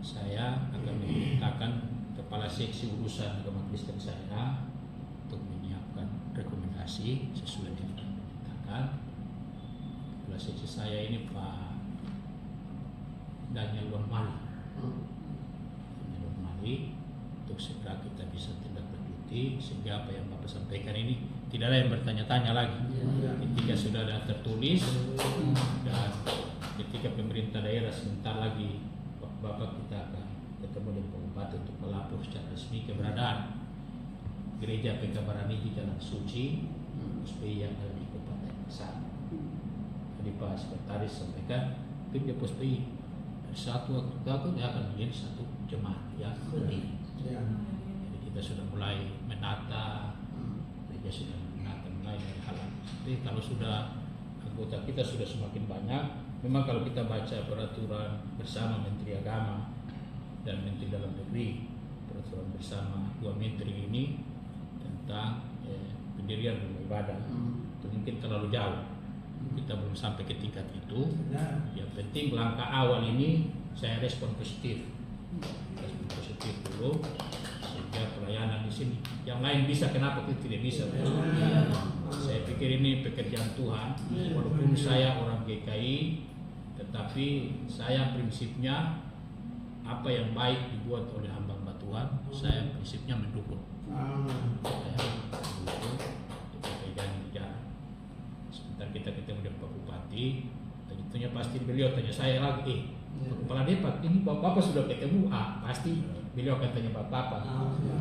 saya akan memintakan kepala seksi urusan agama Kristen saya untuk menyiapkan rekomendasi sesuai dengan yang dimintakan. Kepala seksi saya ini Pak Daniel Warmali. Untuk segera kita bisa tindak lanjuti sehingga apa yang Bapak sampaikan ini tidak ada yang bertanya-tanya lagi. Ketika sudah ada tertulis dan ketika pemerintah daerah sebentar lagi Bapak kita akan ketemu dengan Pak Bupati untuk melapor secara resmi keberadaan gereja PK Barani di Jalan Suci POSPI yang ada di Kabupaten Pasar. Tadi Pak Sekretaris sampaikan gereja POSPI dari satu waktu ke waktu dia akan menjadi satu jemaat yang berdiri. Jadi kita sudah mulai menata, gereja sudah menata mulai dari hal. Jadi kalau sudah anggota kita sudah semakin banyak, memang kalau kita baca peraturan bersama Menteri Agama dan Menteri Dalam Negeri, peraturan bersama dua menteri ini tentang pendirian rumah ibadah, itu mungkin terlalu jauh. Kita belum sampai ke tingkat itu. Yang penting langkah awal ini saya respon positif dulu sehingga pelayanan di sini. Yang lain bisa, kenapa kita tidak bisa? Saya pikir ini pekerjaan Tuhan. Walaupun saya orang GKI, tetapi saya prinsipnya apa yang baik dibuat oleh hamba-hamba Tuhan, saya prinsipnya mendukung. Saya mendukung pekerjaan bicara. Sebentar kita ketemu dengan Pak Bupati, tentunya pasti beliau tanya saya lagi, Kepala Depak, ini Bapak sudah ketemu? Pasti beliau akan tanya Bapak.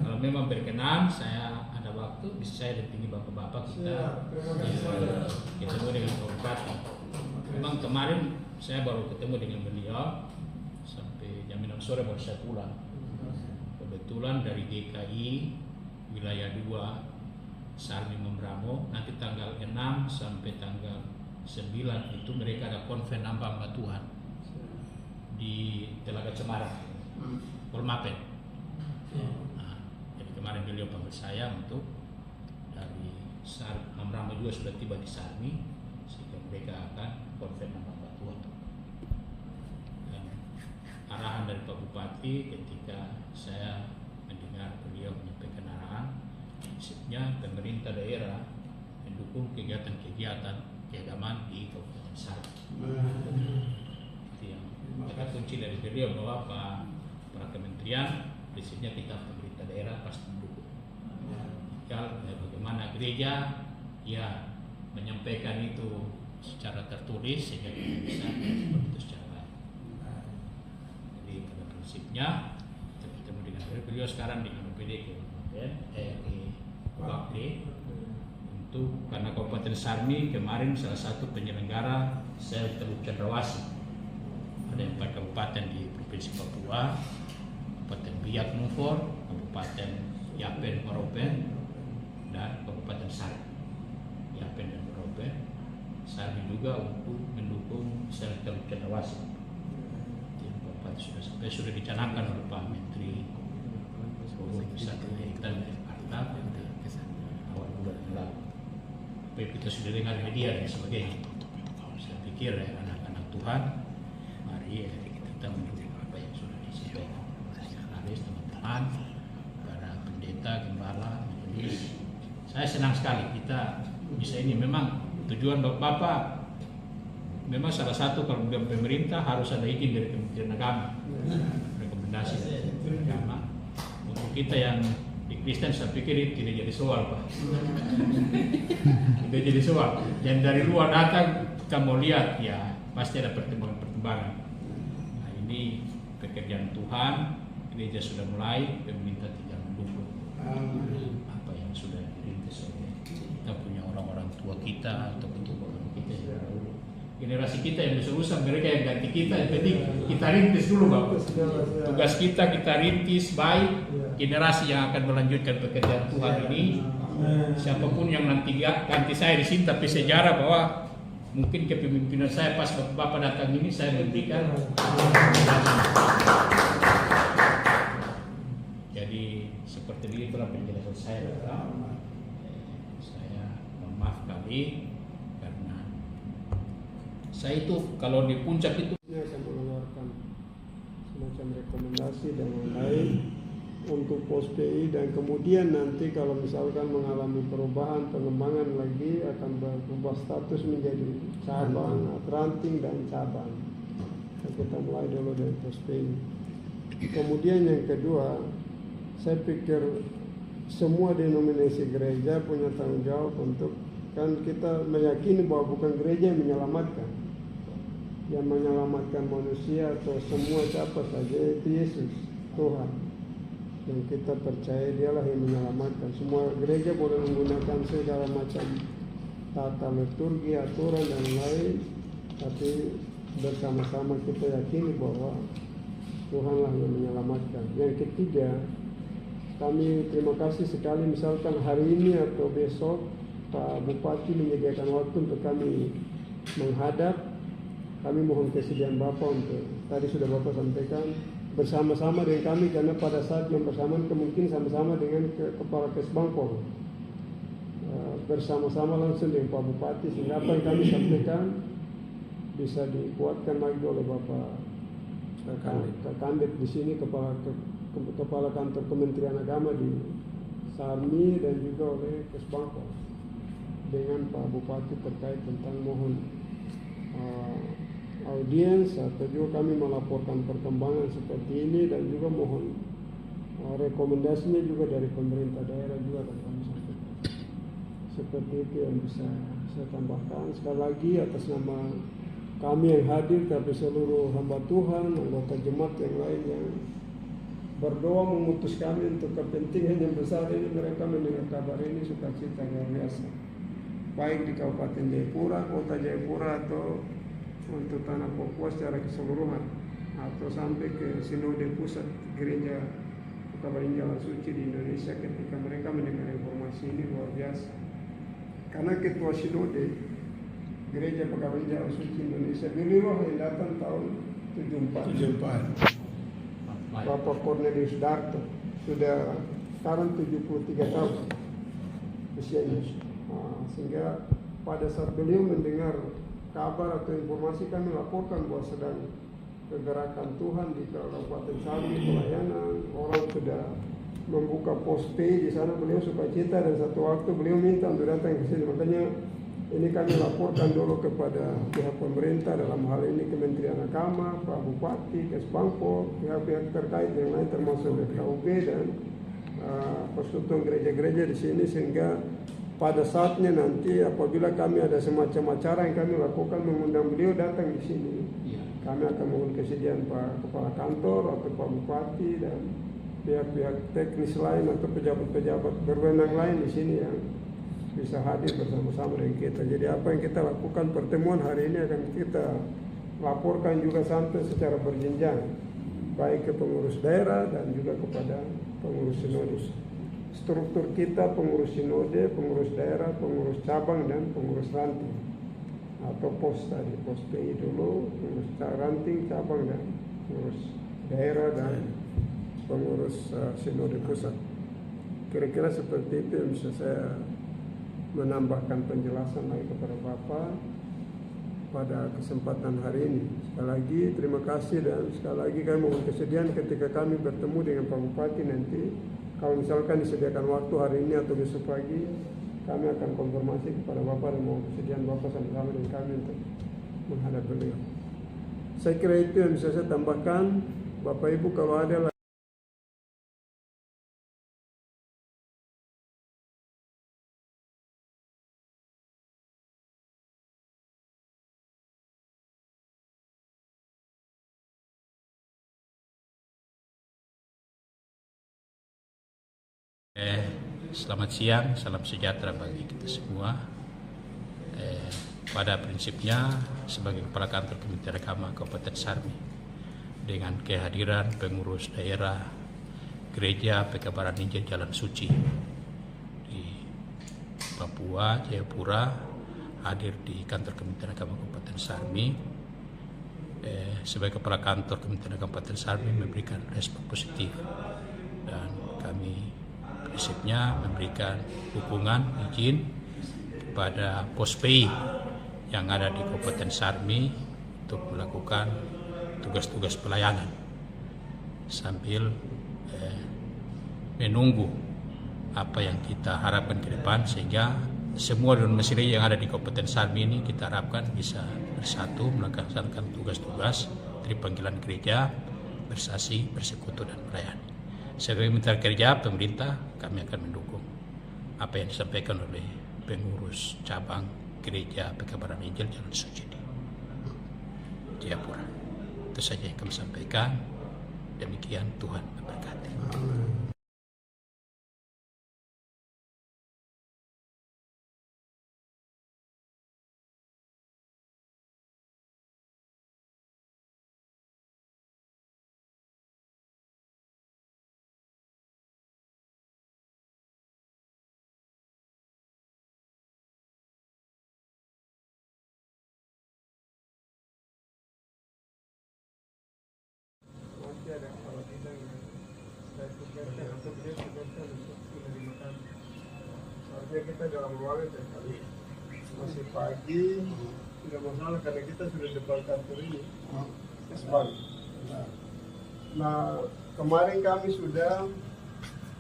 Kalau memang berkenan, saya ada waktu, bisa saya dampingi Bapak-Bapak kita ketemu dengan Pak Bupati. Memang kemarin saya baru ketemu dengan beliau sampai jam 6 sore baru saya pulang. Kebetulan dari DKI wilayah 2 Sarmi Membramo, nanti tanggal 6 sampai tanggal 9 itu mereka ada konven hamba Tuhan di Telaga Cemara, Polmapen. Nah, jadi kemarin beliau panggil saya untuk dari Membramo juga sudah tiba di Sarmi, sehingga mereka akan konven hamba Tuhan. Dan arahan dari Pak Bupati ketika saya mendengar beliau menyampaikan arahan, prinsipnya pemerintah daerah mendukung kegiatan-kegiatan keagamaan di Kabupaten Sarmi. Itu yang kata kunci dari beliau bahwa para kementerian prinsipnya kita pemerintah daerah pasti mendukung. Tinggal bagaimana gereja ya menyampaikan itu secara tertulis sehingga kita bisa seperti itu secara baik. Jadi pada prinsipnya kita bertemu dengan beliau sekarang dengan UPD untuk karena Kabupaten Sarmi kemarin salah satu penyelenggara sel Teluk Cendrawasih. Ada 4 kabupaten di Provinsi Papua, Kabupaten Biak Numfor, Kabupaten Yapen Maropen, dan Kabupaten Sarmi. Yapen dan Maropen, Sarmi juga untuk mendukung sel Teluk Cendrawasih. Sudah dicanangkan oleh Pak Menteri Wisata dan Jakarta awal bulan lalu. Kita sudah dengar media dan sebagainya. Saya pikir anak-anak Tuhan, mari kita mendukung apa yang sudah disampaikan. Habis teman-teman, para pendeta, gembala, majelis. Saya senang sekali kita bisa ini. Memang tujuan Bapak memang salah satu kalau dalam pemerintah harus ada izin dari Kementerian Agama, rekomendasi dari agama. Untuk kita yang di Kristen saya pikir itu tidak jadi soal Pak. Tidak jadi soal. Yang dari luar datang kita mau lihat ya pasti ada perkembangan-perkembangan. Nah ini pekerjaan Tuhan, gereja sudah mulai, pemerintah tidak mendukung apa yang sudah dirintis oleh kita punya orang-orang tua kita atau ketua kita yang dahulu. Generasi kita yang berusaha, mereka yang ganti kita, yang penting kita rintis dulu Bapak. Tugas kita rintis baik, generasi yang akan melanjutkan pekerjaan Tuhan ini. Siapapun yang nanti ganti saya di sini, tapi sejarah bahwa mungkin kepemimpinan saya pas Bapak datang ini saya berikan. Jadi seperti ini itulah penjelasan saya. Saya mohon maaf kali karena saya itu kalau di puncak itu Ini akan mengeluarkan semacam rekomendasi dan lain-lain untuk pos PI, dan kemudian nanti kalau misalkan mengalami perubahan pengembangan lagi akan berubah status menjadi cabang, ranting dan cabang. Kita mulai dulu dari pos PI. Kemudian yang kedua, saya pikir semua denominasi gereja punya tanggung jawab untuk, kan kita meyakini bahwa bukan gereja yang menyelamatkan. Yang menyelamatkan manusia atau semua siapa saja itu Yesus, Tuhan. Yang kita percaya dialah yang menyelamatkan. Semua gereja boleh menggunakan segala macam tata liturgi, aturan dan lain, tapi bersama-sama kita yakini bahwa Tuhanlah yang menyelamatkan. Yang ketiga, kami terima kasih sekali misalkan hari ini atau besok Pak Bupati menyediakan waktu untuk kami menghadap. Kami mohon kesediaan Bapak untuk, tadi sudah Bapak sampaikan, bersama-sama dengan kami, karena pada saat yang bersamaan kemungkinan sama-sama dengan Kepala Kesbangpol, bersama-sama langsung dengan Pak Bupati, sehingga apa yang kami sampaikan bisa dikuatkan lagi oleh Bapak Kandet di sini, Kepala Kantor Kementerian Agama di Sarmi, dan juga oleh Kesbangpol dengan Pak Bupati terkait tentang mohon audiens, atau juga kami melaporkan perkembangan seperti ini, dan juga mohon rekomendasinya juga dari pemerintah daerah juga akan kami sampaikan. Seperti itu yang bisa saya tambahkan. Sekali lagi atas nama kami yang hadir, tapi seluruh hamba Tuhan, anggota jemaat yang lain yang berdoa mengutus kami untuk kepentingan yang besar ini, mereka mendengar kabar ini sukacita luar biasa. Baik di Kabupaten Jayapura, Kota Jayapura, atau untuk tanah Papua secara keseluruhan, atau sampai ke Sinode Pusat Gereja Pekabayan Jalan Suci di Indonesia. Ketika mereka mendengar informasi ini luar biasa, karena Ketua Sinode Gereja Pekabayan Jalan Suci Indonesia, beliau yang datang tahun 74. Bapak Cornelius Darto sudah sekarang 73 tahun usianya. Sehingga pada saat beliau mendengar kabar atau informasi, kami laporkan bahwa sedang kegerakan Tuhan di Kabupaten Sarmi, pelayanan, orang sudah membuka pos P di sana. Beliau sukacita, dan satu waktu beliau minta untuk datang ke sini. Makanya ini kami laporkan dulu kepada pihak pemerintah, dalam hal ini Kementerian Agama, Pak Bupati, Kesbangpol, pihak-pihak terkait yang lain termasuk FKUB dan persekutuan gereja-gereja di sini, sehingga pada saatnya nanti apabila kami ada semacam acara yang kami lakukan, mengundang beliau datang di sini. Kami akan mohon kesediaan Pak Kepala Kantor atau Pak Bupati dan pihak-pihak teknis lain atau pejabat-pejabat berwenang lain di sini yang bisa hadir bersama-sama dengan kita. Jadi apa yang kita lakukan pertemuan hari ini akan kita laporkan juga sampai secara berjenjang, baik ke pengurus daerah dan juga kepada pengurus sinode. Struktur kita pengurus sinode, pengurus daerah, pengurus cabang, dan pengurus ranting atau pos tadi, pos PI dulu, pengurus ranting, cabang, dan pengurus daerah dan pengurus sinode pusat. Kira-kira seperti itu yang bisa saya menambahkan penjelasan lagi kepada Bapak pada kesempatan hari ini. Sekali lagi terima kasih, dan sekali lagi kami mohon kesediaan ketika kami bertemu dengan Pak Bupati nanti. Kalau misalkan disediakan waktu hari ini atau besok pagi, kami akan konfirmasi kepada Bapak dan mohon kesediaan Bapak sama-sama dengan kami untuk menghadap beliau. Saya kira itu yang bisa saya tambahkan. Bapak Ibu kalau ada Selamat siang, salam sejahtera bagi kita semua. Pada prinsipnya sebagai Kepala Kantor Kementerian Agama Kabupaten Sarmi, dengan kehadiran pengurus daerah Gereja Pekabaran Injil Jalan Suci di Papua, Jayapura, hadir di Kantor Kementerian Agama Kabupaten Sarmi. Sebagai Kepala Kantor Kementerian Agama Kabupaten Sarmi memberikan respon positif, dan kami prinsipnya memberikan dukungan izin kepada POSPI yang ada di Kabupaten Sarmi untuk melakukan tugas-tugas pelayanan sambil menunggu apa yang kita harapkan ke depan, sehingga semua domisili yang ada di Kabupaten Sarmi ini kita harapkan bisa bersatu melaksanakan tugas-tugas dari panggilan gereja, bersaksi, bersekutu, dan melayani. Sebagai mitra kerja pemerintah, kami akan mendukung apa yang disampaikan oleh pengurus cabang Gereja Pekabaran Injil Jalan Suci di Jayapura. Itu saja yang kami sampaikan. Demikian, Tuhan memberkati. Nanti ada kalau tidak saya tugaskan untuk dia tugaskan untuk menerima kami. Artinya kita dalam ruangan sekali masih pagi, tidak masalah karena kita sudah depan kantor ini. Nah, kemarin kami sudah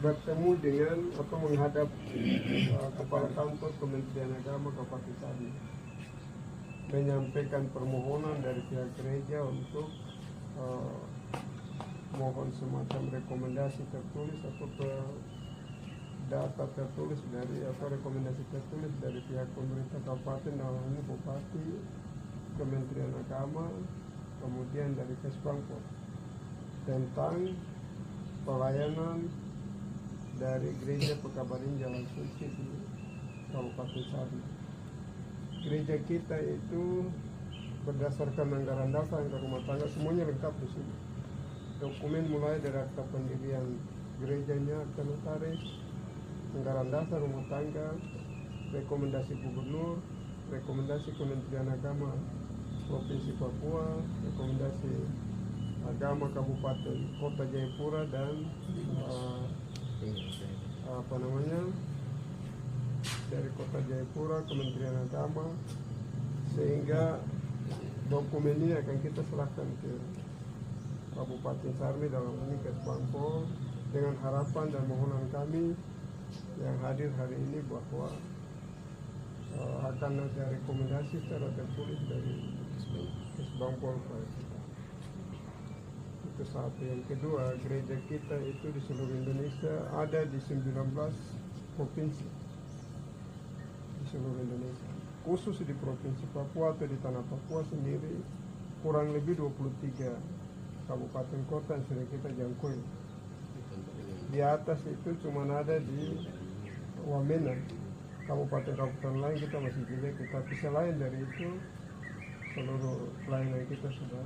bertemu dengan atau menghadap Kepala Kantor Kementerian Agama Kabupaten Sarmi, menyampaikan permohonan dari pihak gereja untuk mohon semacam rekomendasi tertulis atau data tertulis dari atau rekomendasi tertulis dari pihak pemerintah kabupaten, dalam ini Bupati, Kementerian Agama, kemudian dari Kesbangpol, tentang pelayanan dari Gereja Pekabaran Jalan Suci di Kabupaten Sarmi. Gereja kita itu berdasarkan anggaran dasar, anggaran rumah tangga, semuanya lengkap di sini. Dokumen mulai dari akta pendirian gerejanya, akta notaris, anggaran dasar rumah tangga, rekomendasi gubernur, rekomendasi Kementerian Agama Provinsi Papua, rekomendasi agama Kabupaten Kota Jayapura, dan dari Kota Jayapura, Kementerian Agama, sehingga dokumen ini akan kita serahkan ke Kabupaten Sarmi, dalam ini Kesbangpol, dengan harapan dan mohonan kami yang hadir hari ini bahwa akan ada rekomendasi secara tertulis dari Kesbangpol kepada kita. Itu satu. Yang kedua, gereja kita itu di seluruh Indonesia ada di 19 provinsi di seluruh Indonesia. Khusus di Provinsi Papua atau di Tanah Papua sendiri, kurang lebih 23 kabupaten kota yang sudah kita jangkau. Di atas itu cuma ada di Wamena, kabupaten-kabupaten lain kita masih jelek, tapi selain dari itu seluruh pelayanan kita sudah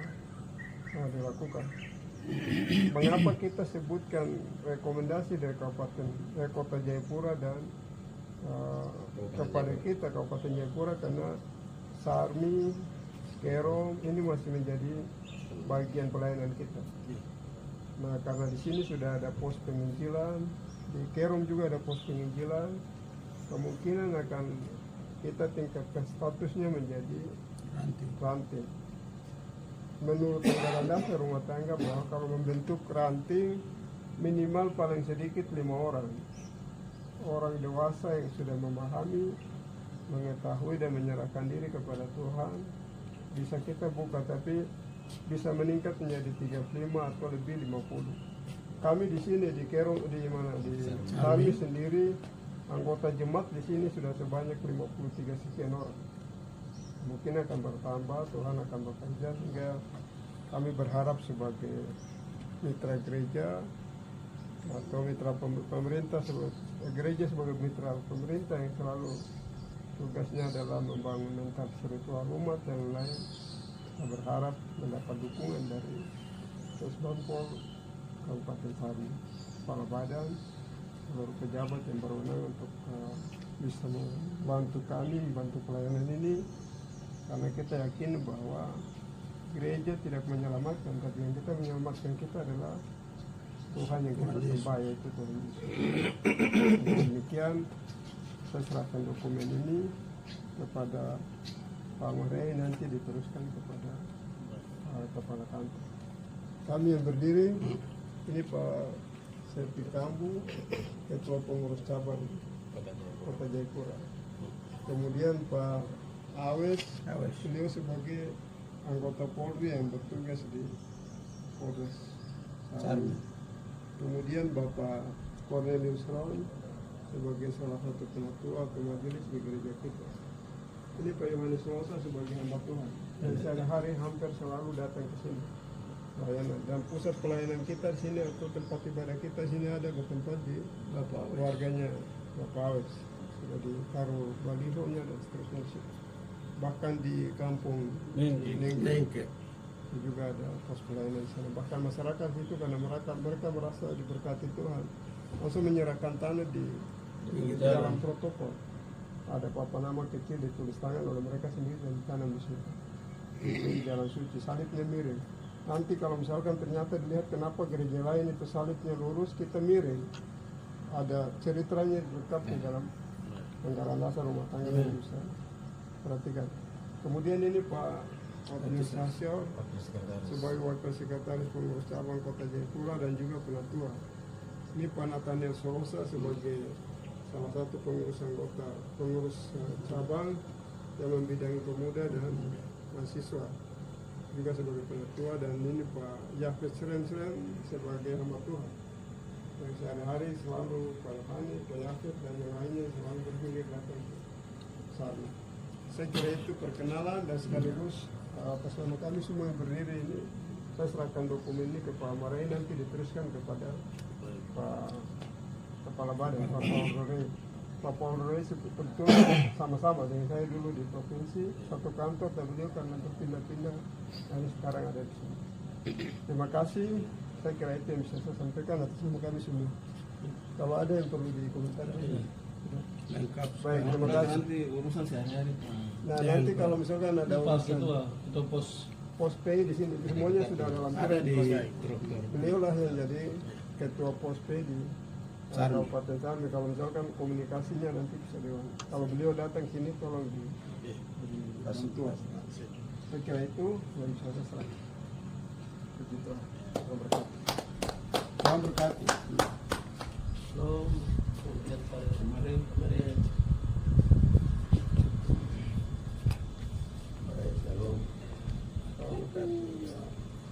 dilakukan. Mengapa kita sebutkan rekomendasi dari Kota Jayapura dan kepada kita Kabupaten Jayapura, karena Sarmi, Kerom ini masih menjadi bagian pelayanan kita. Nah, karena di sini sudah ada pos penginjilan, di Kerom juga ada pos penginjilan, kemungkinan akan kita tingkatkan statusnya menjadi ranting. Menurut anggaran dasar rumah tangga bahwa kalau membentuk ranting minimal paling sedikit 5 orang dewasa yang sudah memahami, mengetahui dan menyerahkan diri kepada Tuhan, bisa kita buka, tapi bisa meningkat menjadi 35 atau lebih 50. Kami di sini di Kerom di Sarmi sendiri, anggota jemaat di sini sudah sebanyak 53 sekian orang. Mungkin akan bertambah, Tuhan akan bekerja, sehingga kami berharap sebagai mitra gereja atau mitra pemerintah, gereja sebagai mitra pemerintah yang selalu tugasnya adalah membangun mental spiritual umat dan lain. Kita berharap mendapat dukungan dari Pusbampol Kabupaten Sari, kepala badan, seluruh pejabat yang berwenang untuk bisa membantu kami, membantu pelayanan ini, karena kita yakin bahwa gereja tidak menyelamatkan, tapi yang kita menyelamatkan kita adalah Tuhan yang kita sembah, yaitu Tuhan Yesus. Dengan demikian, saya serahkan dokumen ini kepada Pak Murai, nanti diteruskan kepada kepala kantor. Kami yang berdiri, ini Pak Serpi Kambu, Ketua Pengurus Cabang Kota Jayapura. Kemudian Pak Awes, beliau sebagai anggota Polri yang bertugas di Polres Sari. Kemudian Bapak Cornelius Ron sebagai salah satu penatua atau majelis di gereja kita. Ini Pak Yohanes Rosa sebagai hamba Tuhan. Dan sehari-hari hampir selalu datang ke sini pelayanan. Dan pusat pelayanan kita di sini atau tempat ibadah kita di sini ada bertempat di keluarganya Bapak Awes. Sudah ditaruh balihonya dan seterusnya. Bahkan di kampung Nengke juga ada pos pelayanan di sana. Bahkan masyarakat itu karena mereka merasa diberkati Tuhan, langsung menyerahkan tanah di dalam protokol. Ada papan nama kecil ditulis tangan oleh mereka sendiri dan ditanam di situ. Di jalan suci, salibnya miring. Nanti kalau misalkan ternyata dilihat kenapa gereja lain itu salibnya lurus, kita miring. Ada ceritanya lengkap di dalam anggaran dasar rumah tangga yang bisa perhatikan. Kemudian ini Pak Administrasi sebagai wakil sekretaris pengurus cabang Kota Jayapura dan juga penatua. Ini Pak Nathaniel Solosa sebagai salah satu pengurus cabang yang membidangi pemuda dan mahasiswa, juga sebagai penatua. Dan ini Pak Yafet Sren sebagai hamba Tuhan yang sehari-hari selalu Pak Hani, Pak Yafet dan yang lainnya selalu berpikir datang ke sana. Saya kira itu perkenalan dan sekaligus atas nama kami semua yang berdiri ini, saya serahkan dokumen ini ke Pak Marai, nanti diteruskan kepada Pak Kepala Badan, Pak Paul Rorey. Pak Paul Rorey betul sama-sama dengan saya dulu di provinsi, satu kantor, dan beliau karena berpindah-pindah, dan sekarang ada di sini. Terima kasih, saya kira itu yang bisa saya sampaikan atas nama kami semua. Kalau ada yang perlu dikomentari, lengkap. baik, terima kasih. Nanti urusan sehari-hari. Nah, nanti kalau misalkan ada urusan itu pos P di sini, semuanya sudah dalam Ada di beliau lah yang jadi ketua pos P di Kabupaten Sari. Kalau misalkan komunikasinya nanti bisa lewat. Kalau beliau datang sini tolong dikasih tuas. Saya kira itu yang bisa saya serahkan. Begitu. Tuhan berkati. Tuhan berkati. Shalom. Kemarin.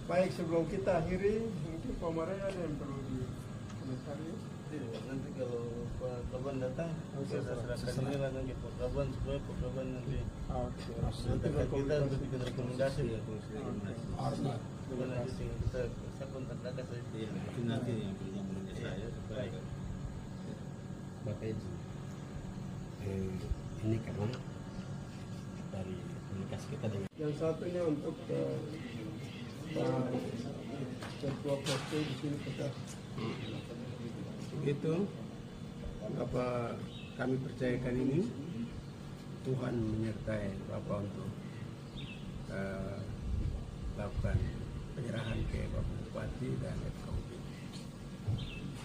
Baik, sebelum kita akhiri, mungkin Pak Marai ada yang perlu dikomentari. Nanti kalau Pak Kaban datang, kita serahkan ini lah nanti Pak Kaban supaya Pak Kaban nanti Nanti kita untuk bikin rekomendasi ya. Arna. Bukan nanti tinggal saya kontak Dada saya. Itu nanti yang punya saya supaya Bapak ini karena dari komunikasi kita dengan Yang satunya untuk Pak Ketua POSP di sini kita. Itu apa kami percayakan ini, Tuhan menyertai Bapak untuk lakukan penyerahan ke Bapak Bupati dan FKUP.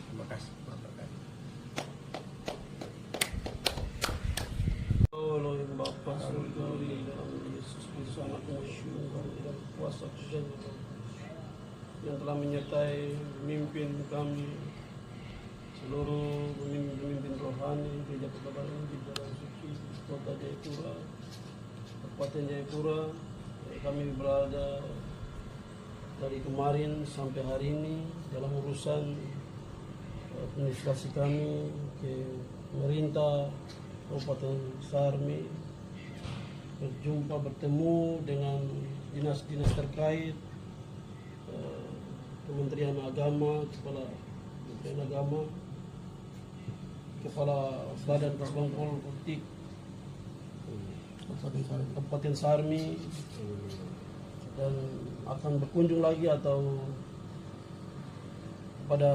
Terima kasih Bapak. Tolong yang Bapa surgawi dalam Yesus Kristus anakmu syukur dan kuasa Tuhan yang telah menyertai pemimpin kami, seluruh pemimpin rohani gereja perkabaran di dalam suci Kota Jayapura, Kabupaten Jayapura. Kami berada dari kemarin sampai hari ini dalam urusan administrasi kami ke pemerintah Kabupaten Sarmi, bertemu dengan dinas-dinas terkait, Kementerian Agama, Kepala Kementerian Agama, Kepala Badan Kasbangpol Politik Kabupaten Sarmi, dan akan berkunjung lagi atau pada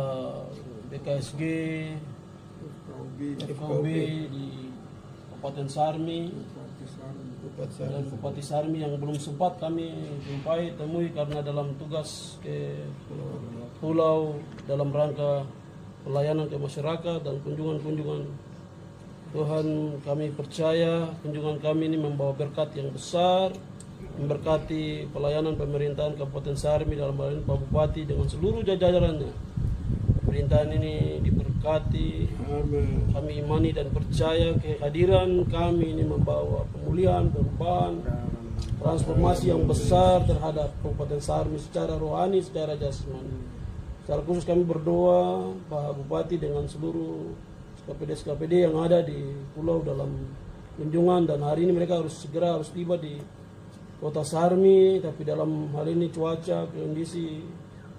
BKSG, FKB di Kabupaten Sarmi dan Bupati Sarmi yang belum sempat kami jumpai temui karena dalam tugas ke pulau dalam rangka pelayanan ke masyarakat dan kunjungan-kunjungan. Tuhan, kami percaya kunjungan kami ini membawa berkat yang besar, memberkati pelayanan pemerintahan Kabupaten Sarmi dalam hal ini Pak Bupati dengan seluruh jajarannya. Pemerintahan ini diberkati. Kami imani dan percaya kehadiran kami ini membawa pemulihan, perubahan, transformasi yang besar terhadap Kabupaten Sarmi secara rohani, secara jasmani. Secara khusus kami berdoa Pak Bupati dengan seluruh SKPD yang ada di pulau dalam kunjungan, dan hari ini mereka harus tiba di Kota Sarmi, tapi dalam hal ini cuaca, kondisi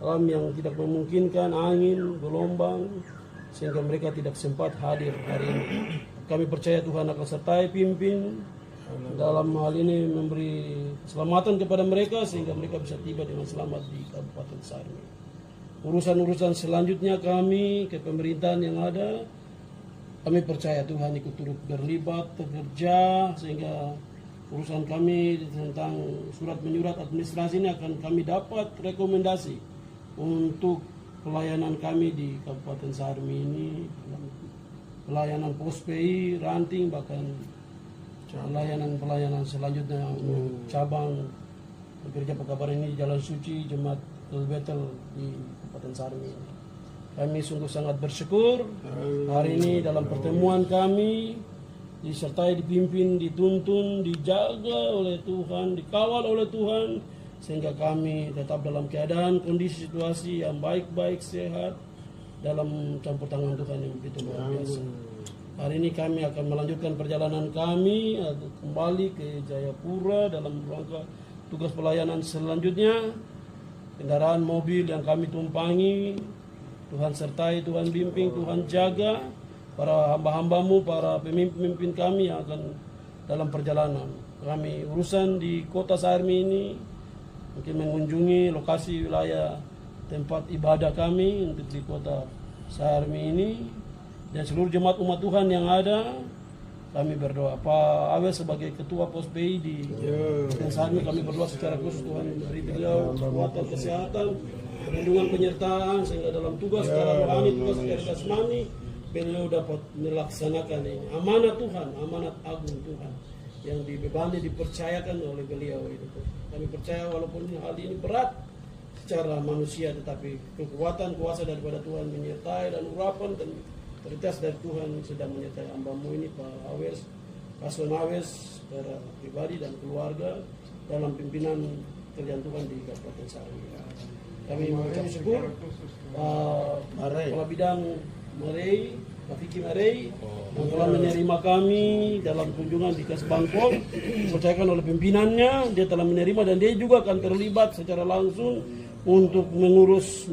alam yang tidak memungkinkan, angin, gelombang, sehingga mereka tidak sempat hadir hari ini. Kami percaya Tuhan akan sertai pimpin dalam hal ini, memberi keselamatan kepada mereka sehingga mereka bisa tiba dengan selamat di Kabupaten Sarmi. Urusan-urusan selanjutnya kami ke pemerintahan yang ada, kami percaya Tuhan ikut turut berlibat, bekerja, sehingga urusan kami tentang surat menyurat administrasi ini akan kami dapat rekomendasi untuk pelayanan kami di Kabupaten Sarmi ini, pelayanan pos PI, ranting, bahkan pelayanan selanjutnya cabang gereja pekabaran ini Jalan Suci Jemaat Betel di Kabupaten Sarmi. Kami sungguh sangat bersyukur hari ini dalam pertemuan kami disertai, dipimpin, dituntun, dijaga oleh Tuhan, dikawal oleh Tuhan, sehingga kami tetap dalam keadaan kondisi situasi yang baik-baik, sehat, dalam campur tangan Tuhan yang begitu luar biasa. Hari ini kami akan melanjutkan perjalanan kami kembali ke Jayapura dalam rangka tugas pelayanan selanjutnya. Kendaraan mobil yang kami tumpangi, Tuhan sertai, Tuhan bimbing, Tuhan jaga para hamba-hambamu, para pemimpin kami yang akan dalam perjalanan. Kami urusan di Kota Sarmi ini, mungkin mengunjungi lokasi wilayah tempat ibadah kami untuk di Kota Sarmi ini, dan seluruh jemaat umat Tuhan yang ada. Kami berdoa, Pak Awes sebagai ketua pos PI di Kabupaten Sarmi, kami berdoa secara khusus Tuhan beri beliau kekuatan, kesehatan, perlindungan, penyertaan, sehingga dalam tugas secara rohani, tugas secara jasmani, beliau dapat melaksanakan ini amanat Tuhan, amanat agung Tuhan yang dibebani, dipercayakan oleh beliau itu. Kami percaya walaupun hal ini berat secara manusia, tetapi kekuatan kuasa daripada Tuhan menyertai, dan urapan dan otoritas dari Tuhan sedang menyertai hamba-Mu ini Pak Awes, Paslon Awes secara pribadi dan keluarga dalam pimpinan kerjaan Tuhan di Kabupaten Sarmi. Kami mengucap syukur Kepala Bidang Marei, Pak Vicky Marei, yang telah menerima kami dalam kunjungan di Kasbangpol, dipercayakan oleh pimpinannya. Dia telah menerima dan dia juga akan terlibat secara langsung untuk mengurus,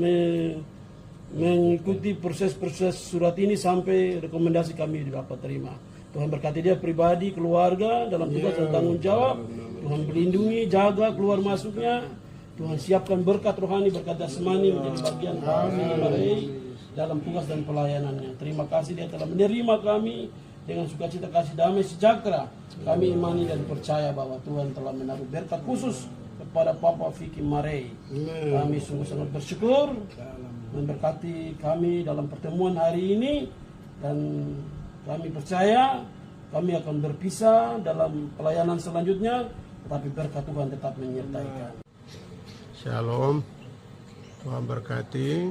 mengikuti proses-proses surat ini sampai rekomendasi kami dapat terima. Tuhan berkati dia pribadi, keluarga dalam tugas dan tanggung jawab. Tuhan melindungi, jaga keluar masuknya. Tuhan siapkan berkat rohani, berkat jasmani menjadi bagian kami dalam tugas dan pelayanannya. Terima kasih dia telah menerima kami dengan sukacita, kasih damai, sejahtera. Kami imani dan percaya bahwa Tuhan telah menaruh berkat khusus kepada Papa Vicky Marei. Kami sungguh sangat bersyukur memberkati kami dalam pertemuan hari ini, dan kami percaya kami akan berpisah dalam pelayanan selanjutnya, tetapi berkat Tuhan tetap menyertai kami. Shalom, Tuhan berkati.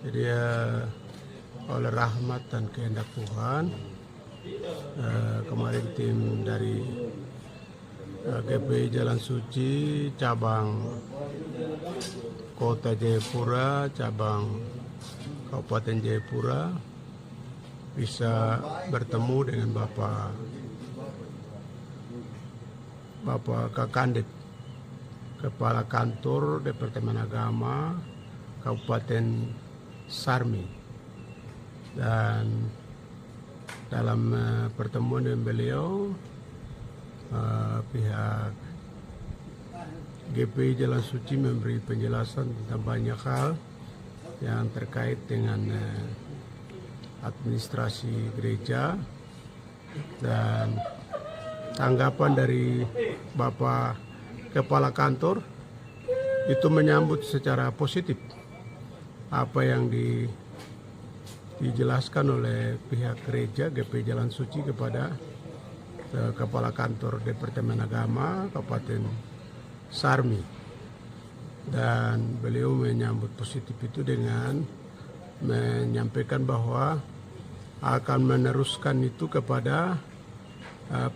Jadi oleh rahmat dan kehendak Tuhan, kemarin tim dari GPI Jalan Suci cabang Kota Jayapura, cabang Kabupaten Jayapura, bisa bertemu dengan Bapak Kakandit, Kepala Kantor Departemen Agama Kabupaten Sarmi. Dan dalam pertemuan dengan beliau, pihak GPI Jalan Suci memberi penjelasan tentang banyak hal yang terkait dengan administrasi gereja, dan tanggapan dari Bapak Kepala Kantor itu menyambut secara positif apa yang dijelaskan oleh pihak gereja GPI Jalan Suci kepada Kepala Kantor Departemen Agama Kabupaten Sarmi. Dan beliau menyambut positif itu dengan menyampaikan bahwa akan meneruskan itu kepada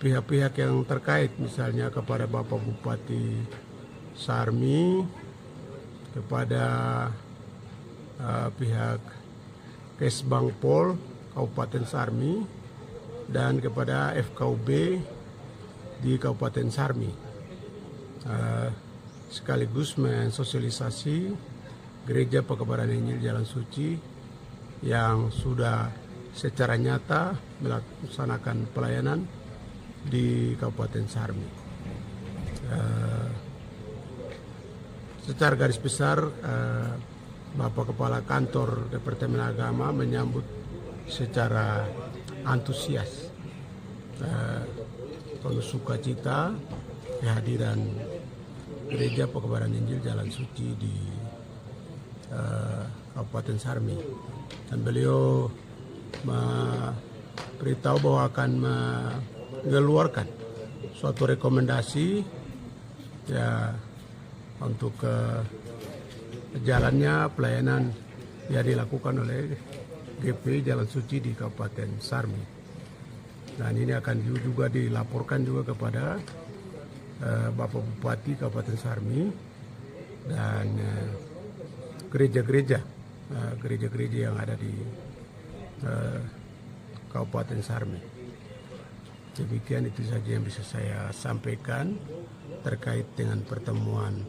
pihak-pihak yang terkait, misalnya kepada Bapak Bupati Sarmi, kepada pihak Kesbangpol Kabupaten Sarmi, dan kepada FKUB di Kabupaten Sarmi, sekaligus mensosialisasi Gereja Pekabaran Injil Jalan Suci yang sudah secara nyata melaksanakan pelayanan di Kabupaten Sarmi. Secara garis besar, Bapak Kepala Kantor Departemen Agama menyambut secara antusias penuh sukacita kehadiran Gereja Pekabaran Injil Jalan Suci di Kabupaten Sarmi, dan beliau beritahu bahwa akan mengeluarkan suatu rekomendasi ya untuk jalannya pelayanan yang dilakukan oleh GPI Jalan Suci di Kabupaten Sarmi. Dan ini akan juga dilaporkan juga kepada Bapak Bupati Kabupaten Sarmi dan gereja-gereja yang ada di Kabupaten Sarmi. Demikian itu saja yang bisa saya sampaikan terkait dengan pertemuan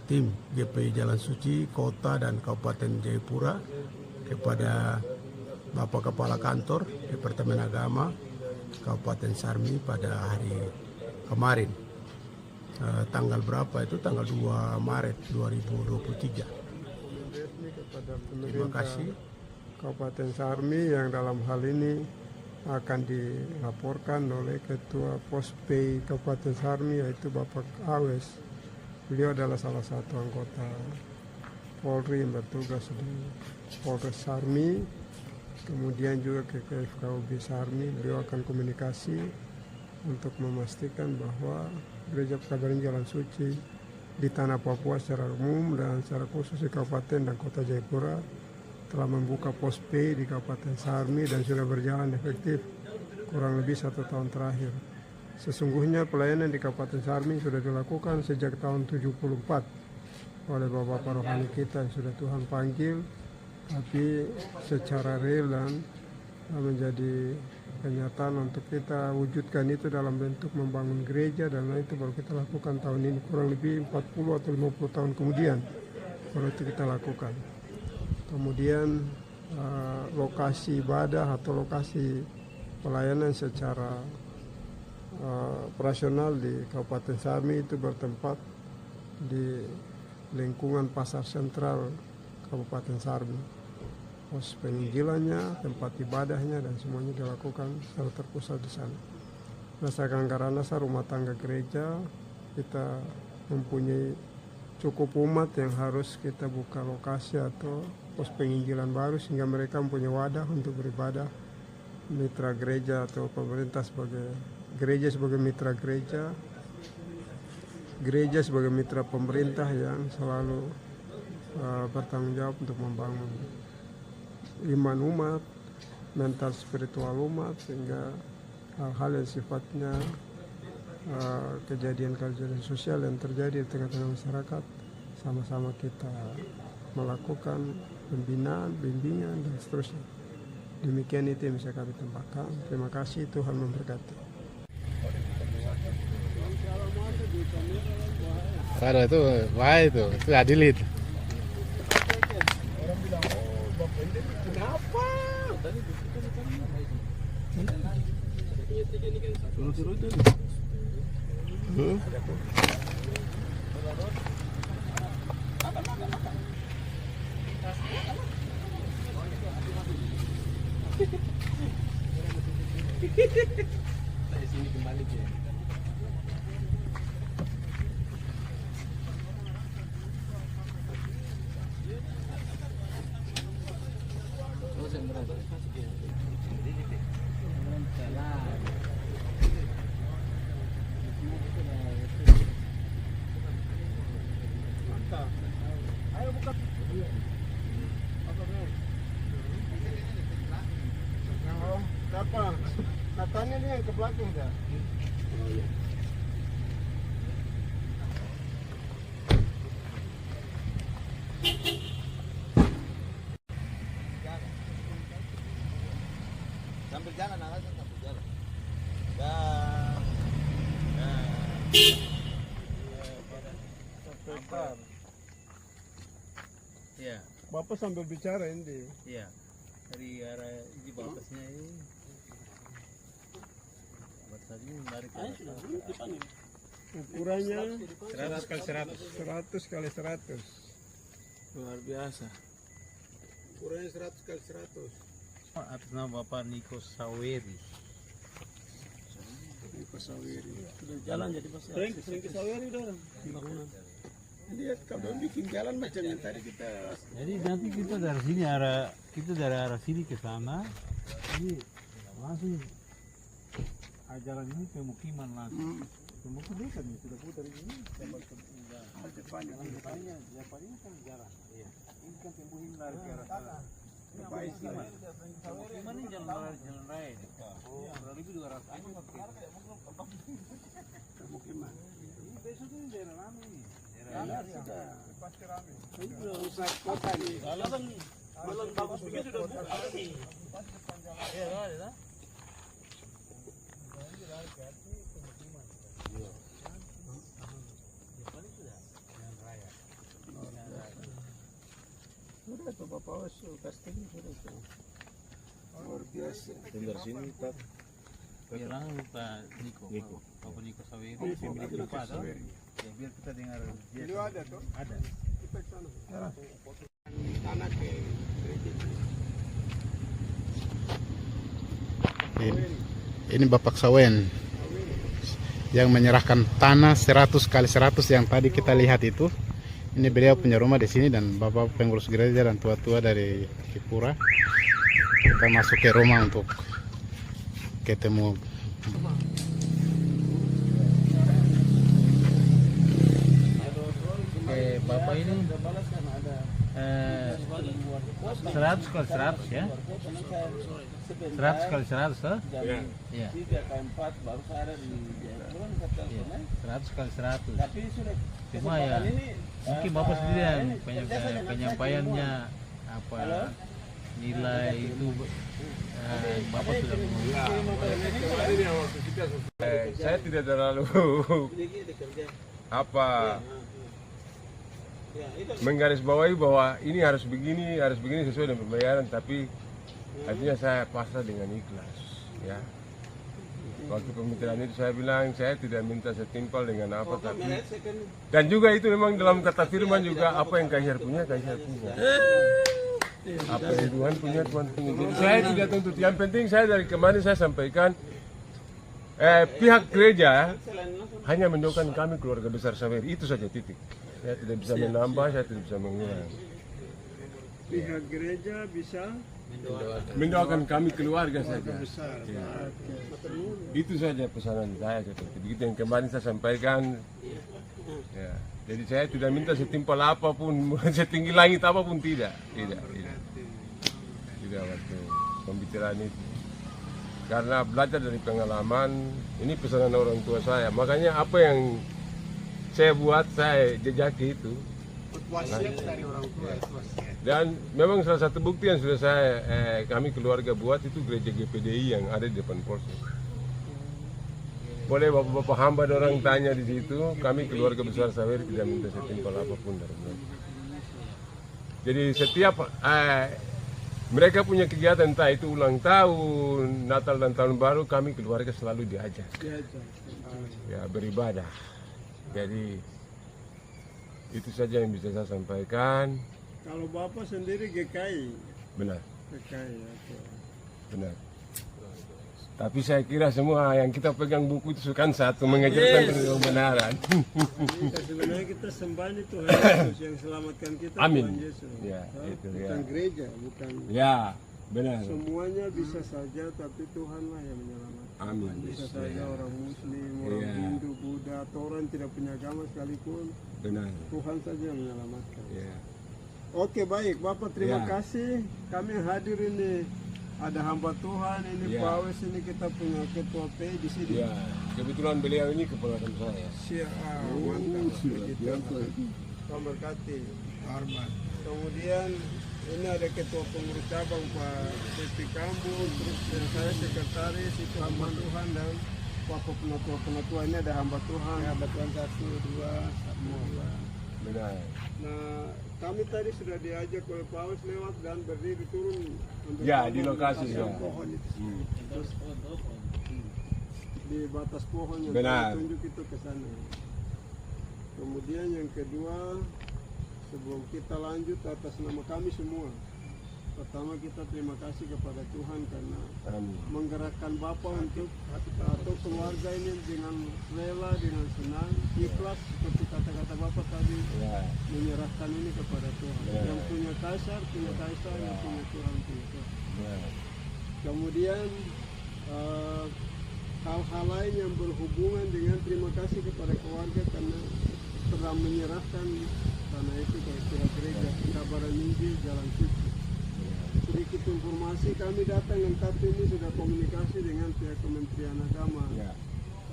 tim GPI Jalan Suci Kota dan Kabupaten Jayapura kepada Bapak Kepala Kantor Departemen Agama Kabupaten Sarmi pada hari kemarin. Tanggal berapa itu? Tanggal 2 Maret 2023. Terima kasih. Kabupaten Sarmi yang dalam hal ini akan dilaporkan oleh Ketua Pospei Kabupaten Sarmi, yaitu Bapak Awes. Beliau adalah salah satu anggota Polri yang bertugas di Polres Sarmi, kemudian juga ke FKUB Sarmi. Beliau akan komunikasi untuk memastikan bahwa Gereja Pekabaran Jalan Suci di tanah Papua secara umum dan secara khusus di Kabupaten dan Kota Jayapura telah membuka pospei di Kabupaten Sarmi dan sudah berjalan efektif kurang lebih 1 tahun terakhir. Sesungguhnya pelayanan di Kabupaten Sarmi sudah dilakukan sejak tahun 74 oleh Bapak rohani kita yang sudah Tuhan panggil, tapi secara real dan menjadi kenyataan untuk kita wujudkan itu dalam bentuk membangun gereja, dan itu baru kita lakukan tahun ini, kurang lebih 40 atau 50 tahun kemudian baru itu kita lakukan. Kemudian lokasi ibadah atau lokasi pelayanan secara operasional di Kabupaten Sarmi itu bertempat di lingkungan pasar sentral Kabupaten Sarmi. Pos penginjilannya, tempat ibadahnya, dan semuanya dilakukan secara terpusat di sana. Berdasarkan anggaran dasar rumah tangga gereja, kita mempunyai cukup umat yang harus kita buka lokasi atau pos penginjilan baru sehingga mereka mempunyai wadah untuk beribadah. Mitra gereja atau pemerintah sebagai gereja sebagai mitra gereja, gereja sebagai mitra pemerintah yang selalu bertanggung jawab untuk membangun iman umat, mental spiritual umat, sehingga hal-hal yang sifatnya kejadian-kejadian sosial yang terjadi di tengah-tengah masyarakat sama-sama kita melakukan pembinaan, bimbingan, dan seterusnya. Demikian itu yang bisa kami tambahkan. Terima kasih, Tuhan memberkati. Sana itu, wah itu adil itu. Siapa? Natanya nih yang ke belakang dah. Sambil jalan, alasan sambil jalan. Ya, Bapak sambil bicara ini. iya. Dari arah ini bapaknya ini. Buat tadi menarik ke atas. Ukurannya 100 kali 100. 100 kali 100. Luar biasa. Ukurannya 100 kali 100. Atas nama Bapak Niko Saweri. Sudah jalan jadi pas sering ke Saweri udah bangunan. Lihat kalau bikin jalan macam yang tadi kita. Jadi nanti kita dari sini ke sana. Ini langsung ajaran ini pemukiman langsung. Pemukiman desa nih sudah putar ini. Depannya kan jalan. Iya. Ini kan pemukiman dari ke arah sana. Pemukiman ini jalan raya. Oh, berarti 200 ini pakai. Pemukiman. Ini besok ini daerah lama ini. Pasti ramai. Ini udah rusak kota nih. Kalau kan belum bagus begitu udah buka nih. Iya, ada. Sudah tuh Bapak casting sudah tuh. Luar biasa. Dari sini Pak. Bilang Pak Niko. Bapak Niko Saweri, pemilik Bapak atau? Ya, biar kita dengar dia. Ini ada tuh. Ada. Kita ke sana. Tanah ke gereja. Ini Bapak Sawen yang menyerahkan tanah 100 kali 100 yang tadi kita lihat itu. Ini beliau punya rumah di sini dan Bapak pengurus gereja dan tua-tua dari Kipura. Kita masuk ke rumah untuk ketemu. Bapak ini 100 kali 100 ya. 100 kali 100 toh? Iya. 3 baru saya ada di bulan kata 100 kali 100. Cuma ya mungkin Bapak sendiri yang penyampaiannya apa nilai itu Bapak sudah Saya tidak terlalu menggarisbawahi bahwa ini harus begini sesuai dengan pembayaran, tapi artinya saya pasrah dengan ikhlas, ya. Waktu pemikiran itu saya bilang saya tidak minta setimpal dengan apa, tapi dan juga itu memang dalam kata firman juga apa yang Kaisar punya. Apa yang Tuhan punya Tuhan punya. Jadi saya tidak tuntut. Yang penting saya dari kemarin saya sampaikan pihak gereja hanya mendoakan kami keluarga besar Saweri, itu saja, titik. Saya tidak bisa menambah, saya tidak bisa mengurangi. Pihak gereja bisa mendoakan kami keluarga saja. Ya. Itu saja pesanan saya seperti begitu yang kemarin saya sampaikan. Ya. Jadi saya tidak minta setimpal apapun, setinggi langit apapun, tidak waktu pembicaraan itu. Karena belajar dari pengalaman, ini pesanan orang tua saya. Makanya apa yang saya buat, saya jejaki itu. Dan memang salah satu bukti yang sudah kami keluarga buat itu gereja GPDI yang ada di depan Polsek. Boleh bapak-bapak hamba orang tanya di situ, kami keluarga besar Saweri tidak minta setimpal apapun dari mereka. Jadi setiap Mereka punya kegiatan, entah itu ulang tahun, Natal dan Tahun Baru, kami keluarga selalu diajak. Ya, beribadah. Jadi itu saja yang bisa saya sampaikan. Kalau Bapak sendiri GKI? Benar. GKI, oke. Benar. Tapi saya kira semua yang kita pegang buku itu kan satu, mengajarkan kebenaran. Sebenarnya kita sembah itu Yesus yang selamatkan kita. Amin. Tuhan Yesus. Ya, itu ya. Bukan gereja, bukan. Ya, benar. Semuanya bisa saja, tapi Tuhanlah yang menyelamatkan. Amin. Bisa saja orang Muslim, orang Hindu, Buddha, atau orang tidak punya agama sekalipun. Benar. Tuhan saja yang menyelamatkan. Ya. Oke, baik Bapak, terima kasih. Kami hadir ini. Ada hamba Tuhan ini, Pak Awes ini kita punya ketua P di sini. Ya, kebetulan beliau ini keponakan saya. Mantap. Tuhan berkati. Hormat. Kemudian ini ada ketua pengurus cabang Pak Pepi Kambu, terus saya sekretaris itu hamba Tuhan, dan Bapak penatua ini ada hamba Tuhan. Hamba Tuhan 1, 2, semua. Benar. Nah, kami tadi sudah diajak oleh Pak Awes lewat dan berdiri turun Ya, di lokasi ya. pohon itu. Terus di batas pohon yang Benar. tunjuk itu ke sana. Kemudian yang kedua, sebelum kita lanjut atas nama kami semua, pertama kita terima kasih kepada Tuhan karena menggerakkan Bapak untuk atau keluarga ini dengan rela, dengan senang, ikhlas seperti kata-kata Bapak tadi, menyerahkan ini kepada Tuhan. Yang punya kaisar, yang punya Tuhan, punya Tuhan. Kemudian hal-hal lain yang berhubungan dengan terima kasih kepada keluarga karena telah menyerahkan tanah itu ke pihak gereja, kabaran Injil, jalan suci. Sedikit informasi, kami datang lengkap ini sudah komunikasi dengan pihak Kementerian Agama,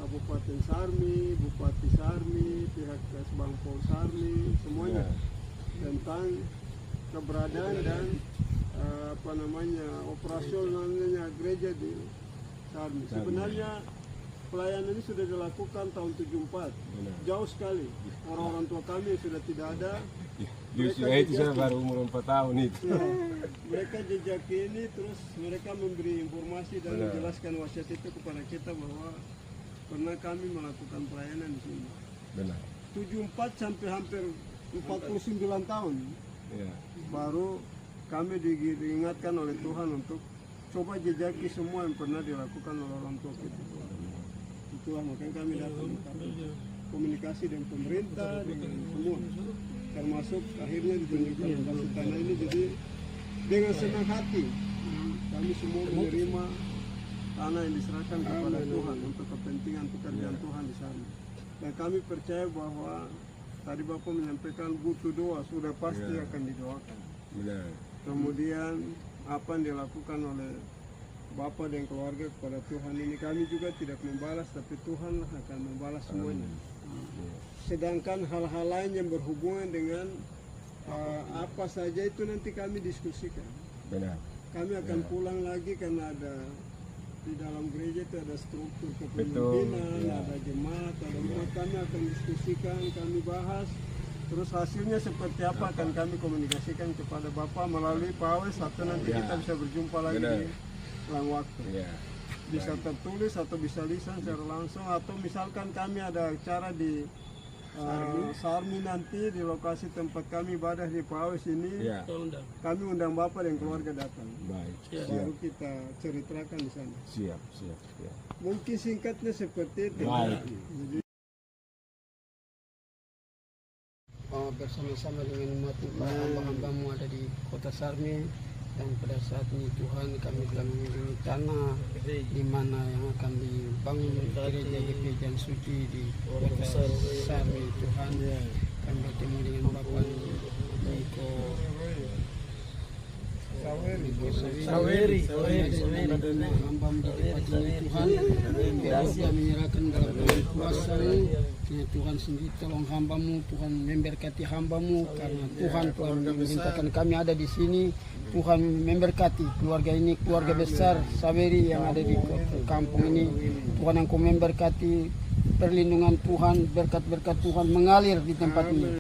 Kabupaten Sarmi, Bupati Sarmi, pihak Kesbangpol Sarmi, semuanya tentang keberadaan dan operasionalnya gereja di Sarmi. Sebenarnya pelayanan ini sudah dilakukan tahun 74, jauh sekali. Orang-orang tua kami sudah tidak ada. Justru itu saya baru umur 4 tahun itu. Ya, mereka jejaki ini, terus mereka memberi informasi dan menjelaskan wasiat itu kepada kita bahwa pernah kami melakukan pelayanan di sini. Benar. 74 sampai hampir 49 tahun. Ya. Baru kami diingatkan oleh Tuhan untuk coba jejaki semua yang pernah dilakukan oleh orang tua kita. Itulah makanya kami datang komunikasi dengan pemerintah, dengan semua, termasuk akhirnya ditunjukkan lokasi tanah ini. Jadi dengan senang hati kami semua menerima tanah yang diserahkan kepada Tuhan untuk kepentingan pekerjaan Tuhan di sana. Dan kami percaya bahwa tadi Bapak menyampaikan butuh doa, sudah pasti akan didoakan. Benar. Kemudian apa yang dilakukan oleh Bapak dan keluarga kepada Tuhan ini, kami juga tidak membalas, tapi Tuhan akan membalas semuanya. Sedangkan hal-hal lain yang berhubungan dengan apa saja itu nanti kami diskusikan. Benar. Kami akan pulang lagi karena ada di dalam gereja itu ada struktur kepemimpinan, ada jemaat, ada umat. Kami akan diskusikan, kami bahas. Terus hasilnya seperti apa akan kami komunikasikan kepada Bapak melalui Pak Awes, atau nanti kita bisa berjumpa lagi di lain waktu. Bisa tertulis atau bisa lisan secara langsung, atau misalkan kami ada acara di Sarmi nanti di lokasi tempat kami ibadah di Pak Awes ini, kami undang Bapak dan keluarga datang. Baik. Baru kita ceritakan di sana. Siap. Mungkin singkatnya seperti itu. Baik. Jadi, bersama-sama dengan umat para hamba-hambamu ada di kota Sarmi, dan pada saat ini Tuhan kami telah memiliki tanah di mana yang akan dibangun gereja Jalan Suci di kota Sarmi. Tuhan, kami bertemu dengan Bapak Niko Saweri, hamba menjadi Tuhan, dia menyerahkan dalam kuasa Tuhan sendiri. Tolong hambamu, Tuhan memberkati hambamu, karena Tuhan telah memerintahkan kami ada di sini. Tuhan memberkati keluarga ini, keluarga besar Saweri yang ada di kampung ini. Tuhan yang kau memberkati, perlindungan Tuhan, berkat-berkat Tuhan mengalir di tempat ini.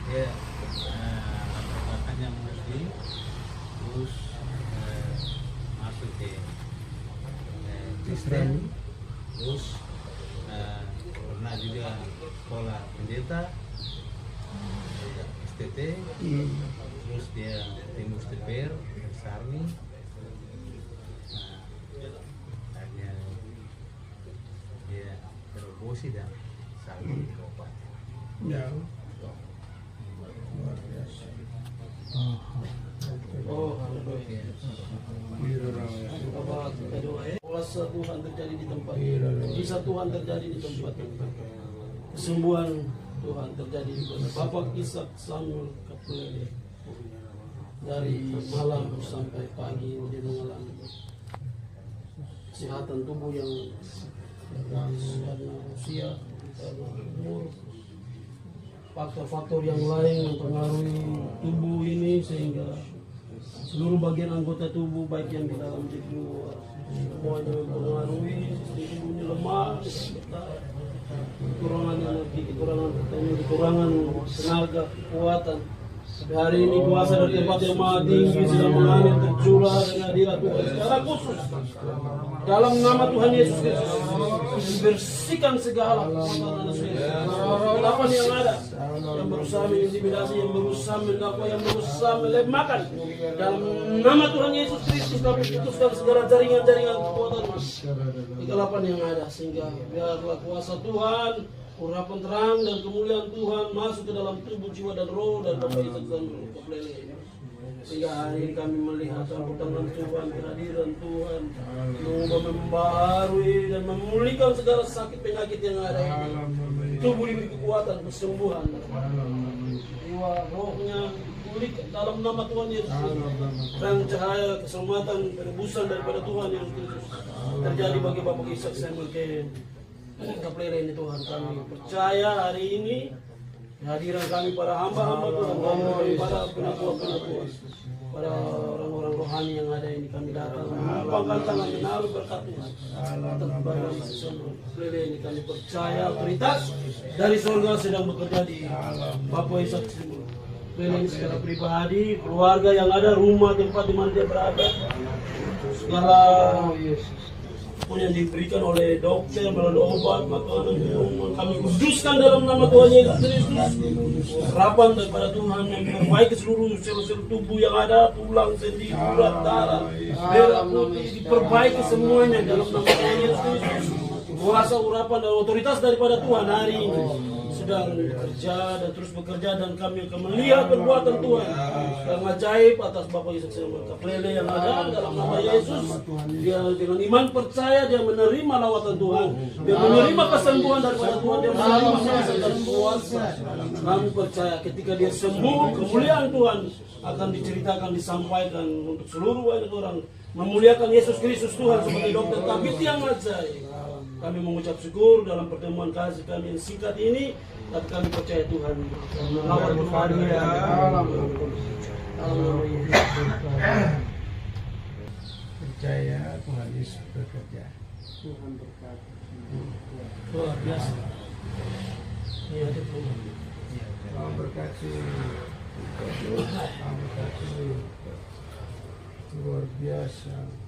Ya, latar-latarnya muslim, terus masuk ke Kristen, terus pernah juga sekolah pendeta, STT, terus dia tembus TPR, Sarni, akhirnya dia terobosi dan Sarni kabupaten. Ya. Luar biasa. Oh, haleluya. Kuasa Tuhan terjadi di tempat ini. Bisa Tuhan terjadi di tempat ini. Kesembuhan Tuhan terjadi di tempat. Bapak Ishak Samuel Kaplele dari malam sampai pagi dia mengalami kesehatan tubuh yang karena usia, karena umur, faktor-faktor yang lain mempengaruhi tubuh ini sehingga seluruh bagian anggota tubuh baik yang di dalam dan di luar semuanya mempengaruhi sistem tubuhnya lemah, kekurangan energi, kekurangan tenaga, kekuatan. Hari ini kuasa dari tempat yang maha tinggi sedang mengalir tercurah dengan hadirat Tuhan secara khusus dalam nama Tuhan Yesus Kristus bersihkan segala kegelapan yang ada yang berusaha mengintimidasi, yang berusaha mendakwa, yang berusaha melemahkan. Dalam nama Tuhan Yesus Kristus kami putuskan segala jaringan-jaringan kekuatan kegelapan yang ada sehingga biarlah kuasa Tuhan, urapan terang dan kemuliaan Tuhan masuk ke dalam tubuh, jiwa dan roh dan Bapak Ishak Samuel Kaplele. Sehingga hari ini kami melihat tangan Tuhan, kehadiran Tuhan mengubah, membaharui dan memulihkan segala sakit penyakit yang ada ini. Tubuh diberi kekuatan, kesembuhan, jiwa, rohnya pulih dalam nama Tuhan Yesus. Dan cahaya keselamatan, penebusan daripada Tuhan Yesus Kristus terjadi bagi Bapak Ishak Samuel Kaplele ini. Tuhan, kami percaya hari ini kehadiran kami para hamba-hamba Tuhan, kami para penatua-penatua, para orang-orang rohani yang ada ini, kami datang melambangkan tangan menaruh berkat Tuhan atas Bapak Ishak Samuel Kaplele ini. Kami percaya otoritas dari surga sedang bekerja di Bapak Ishak Samuel Kaplele ini secara pribadi, keluarga yang ada, rumah tempat di mana dia berada, segala pun yang diberikan oleh dokter, melalui obat, makanan, minuman, kami kuduskan dalam nama Tuhan Yesus Kristus. Harapan daripada Tuhan yang memperbaiki seluruh sel-sel tubuh yang ada, tulang, sendi, urat, darah, darah putih, diperbaiki semuanya dalam nama Tuhan Yesus Kristus. Kuasa urapan dan otoritas daripada Tuhan hari ini sedang bekerja dan terus bekerja, dan kami akan melihat perbuatan Tuhan yang ajaib atas Bapak Ishak Samuel Kaplele yang ada dalam nama Yesus. Dia dengan iman percaya, dia menerima lawatan Tuhan, dia menerima kesembuhan daripada Tuhan, dia menerima kuasa dan kuasa. Kami percaya ketika dia sembuh, kemuliaan Tuhan akan diceritakan, disampaikan untuk seluruh orang, memuliakan Yesus Kristus Tuhan sebagai dokter tabib yang ajaib. Kami mengucap syukur dalam pertemuan kasih kami yang singkat ini, tapi kami percaya Tuhan melawat Tuhan. Percaya Tuhan Yesus bekerja. Tuhan berkati. Luar biasa. Ini ada Tuhan. Tuhan berkati. Tuhan berkati. Luar biasa.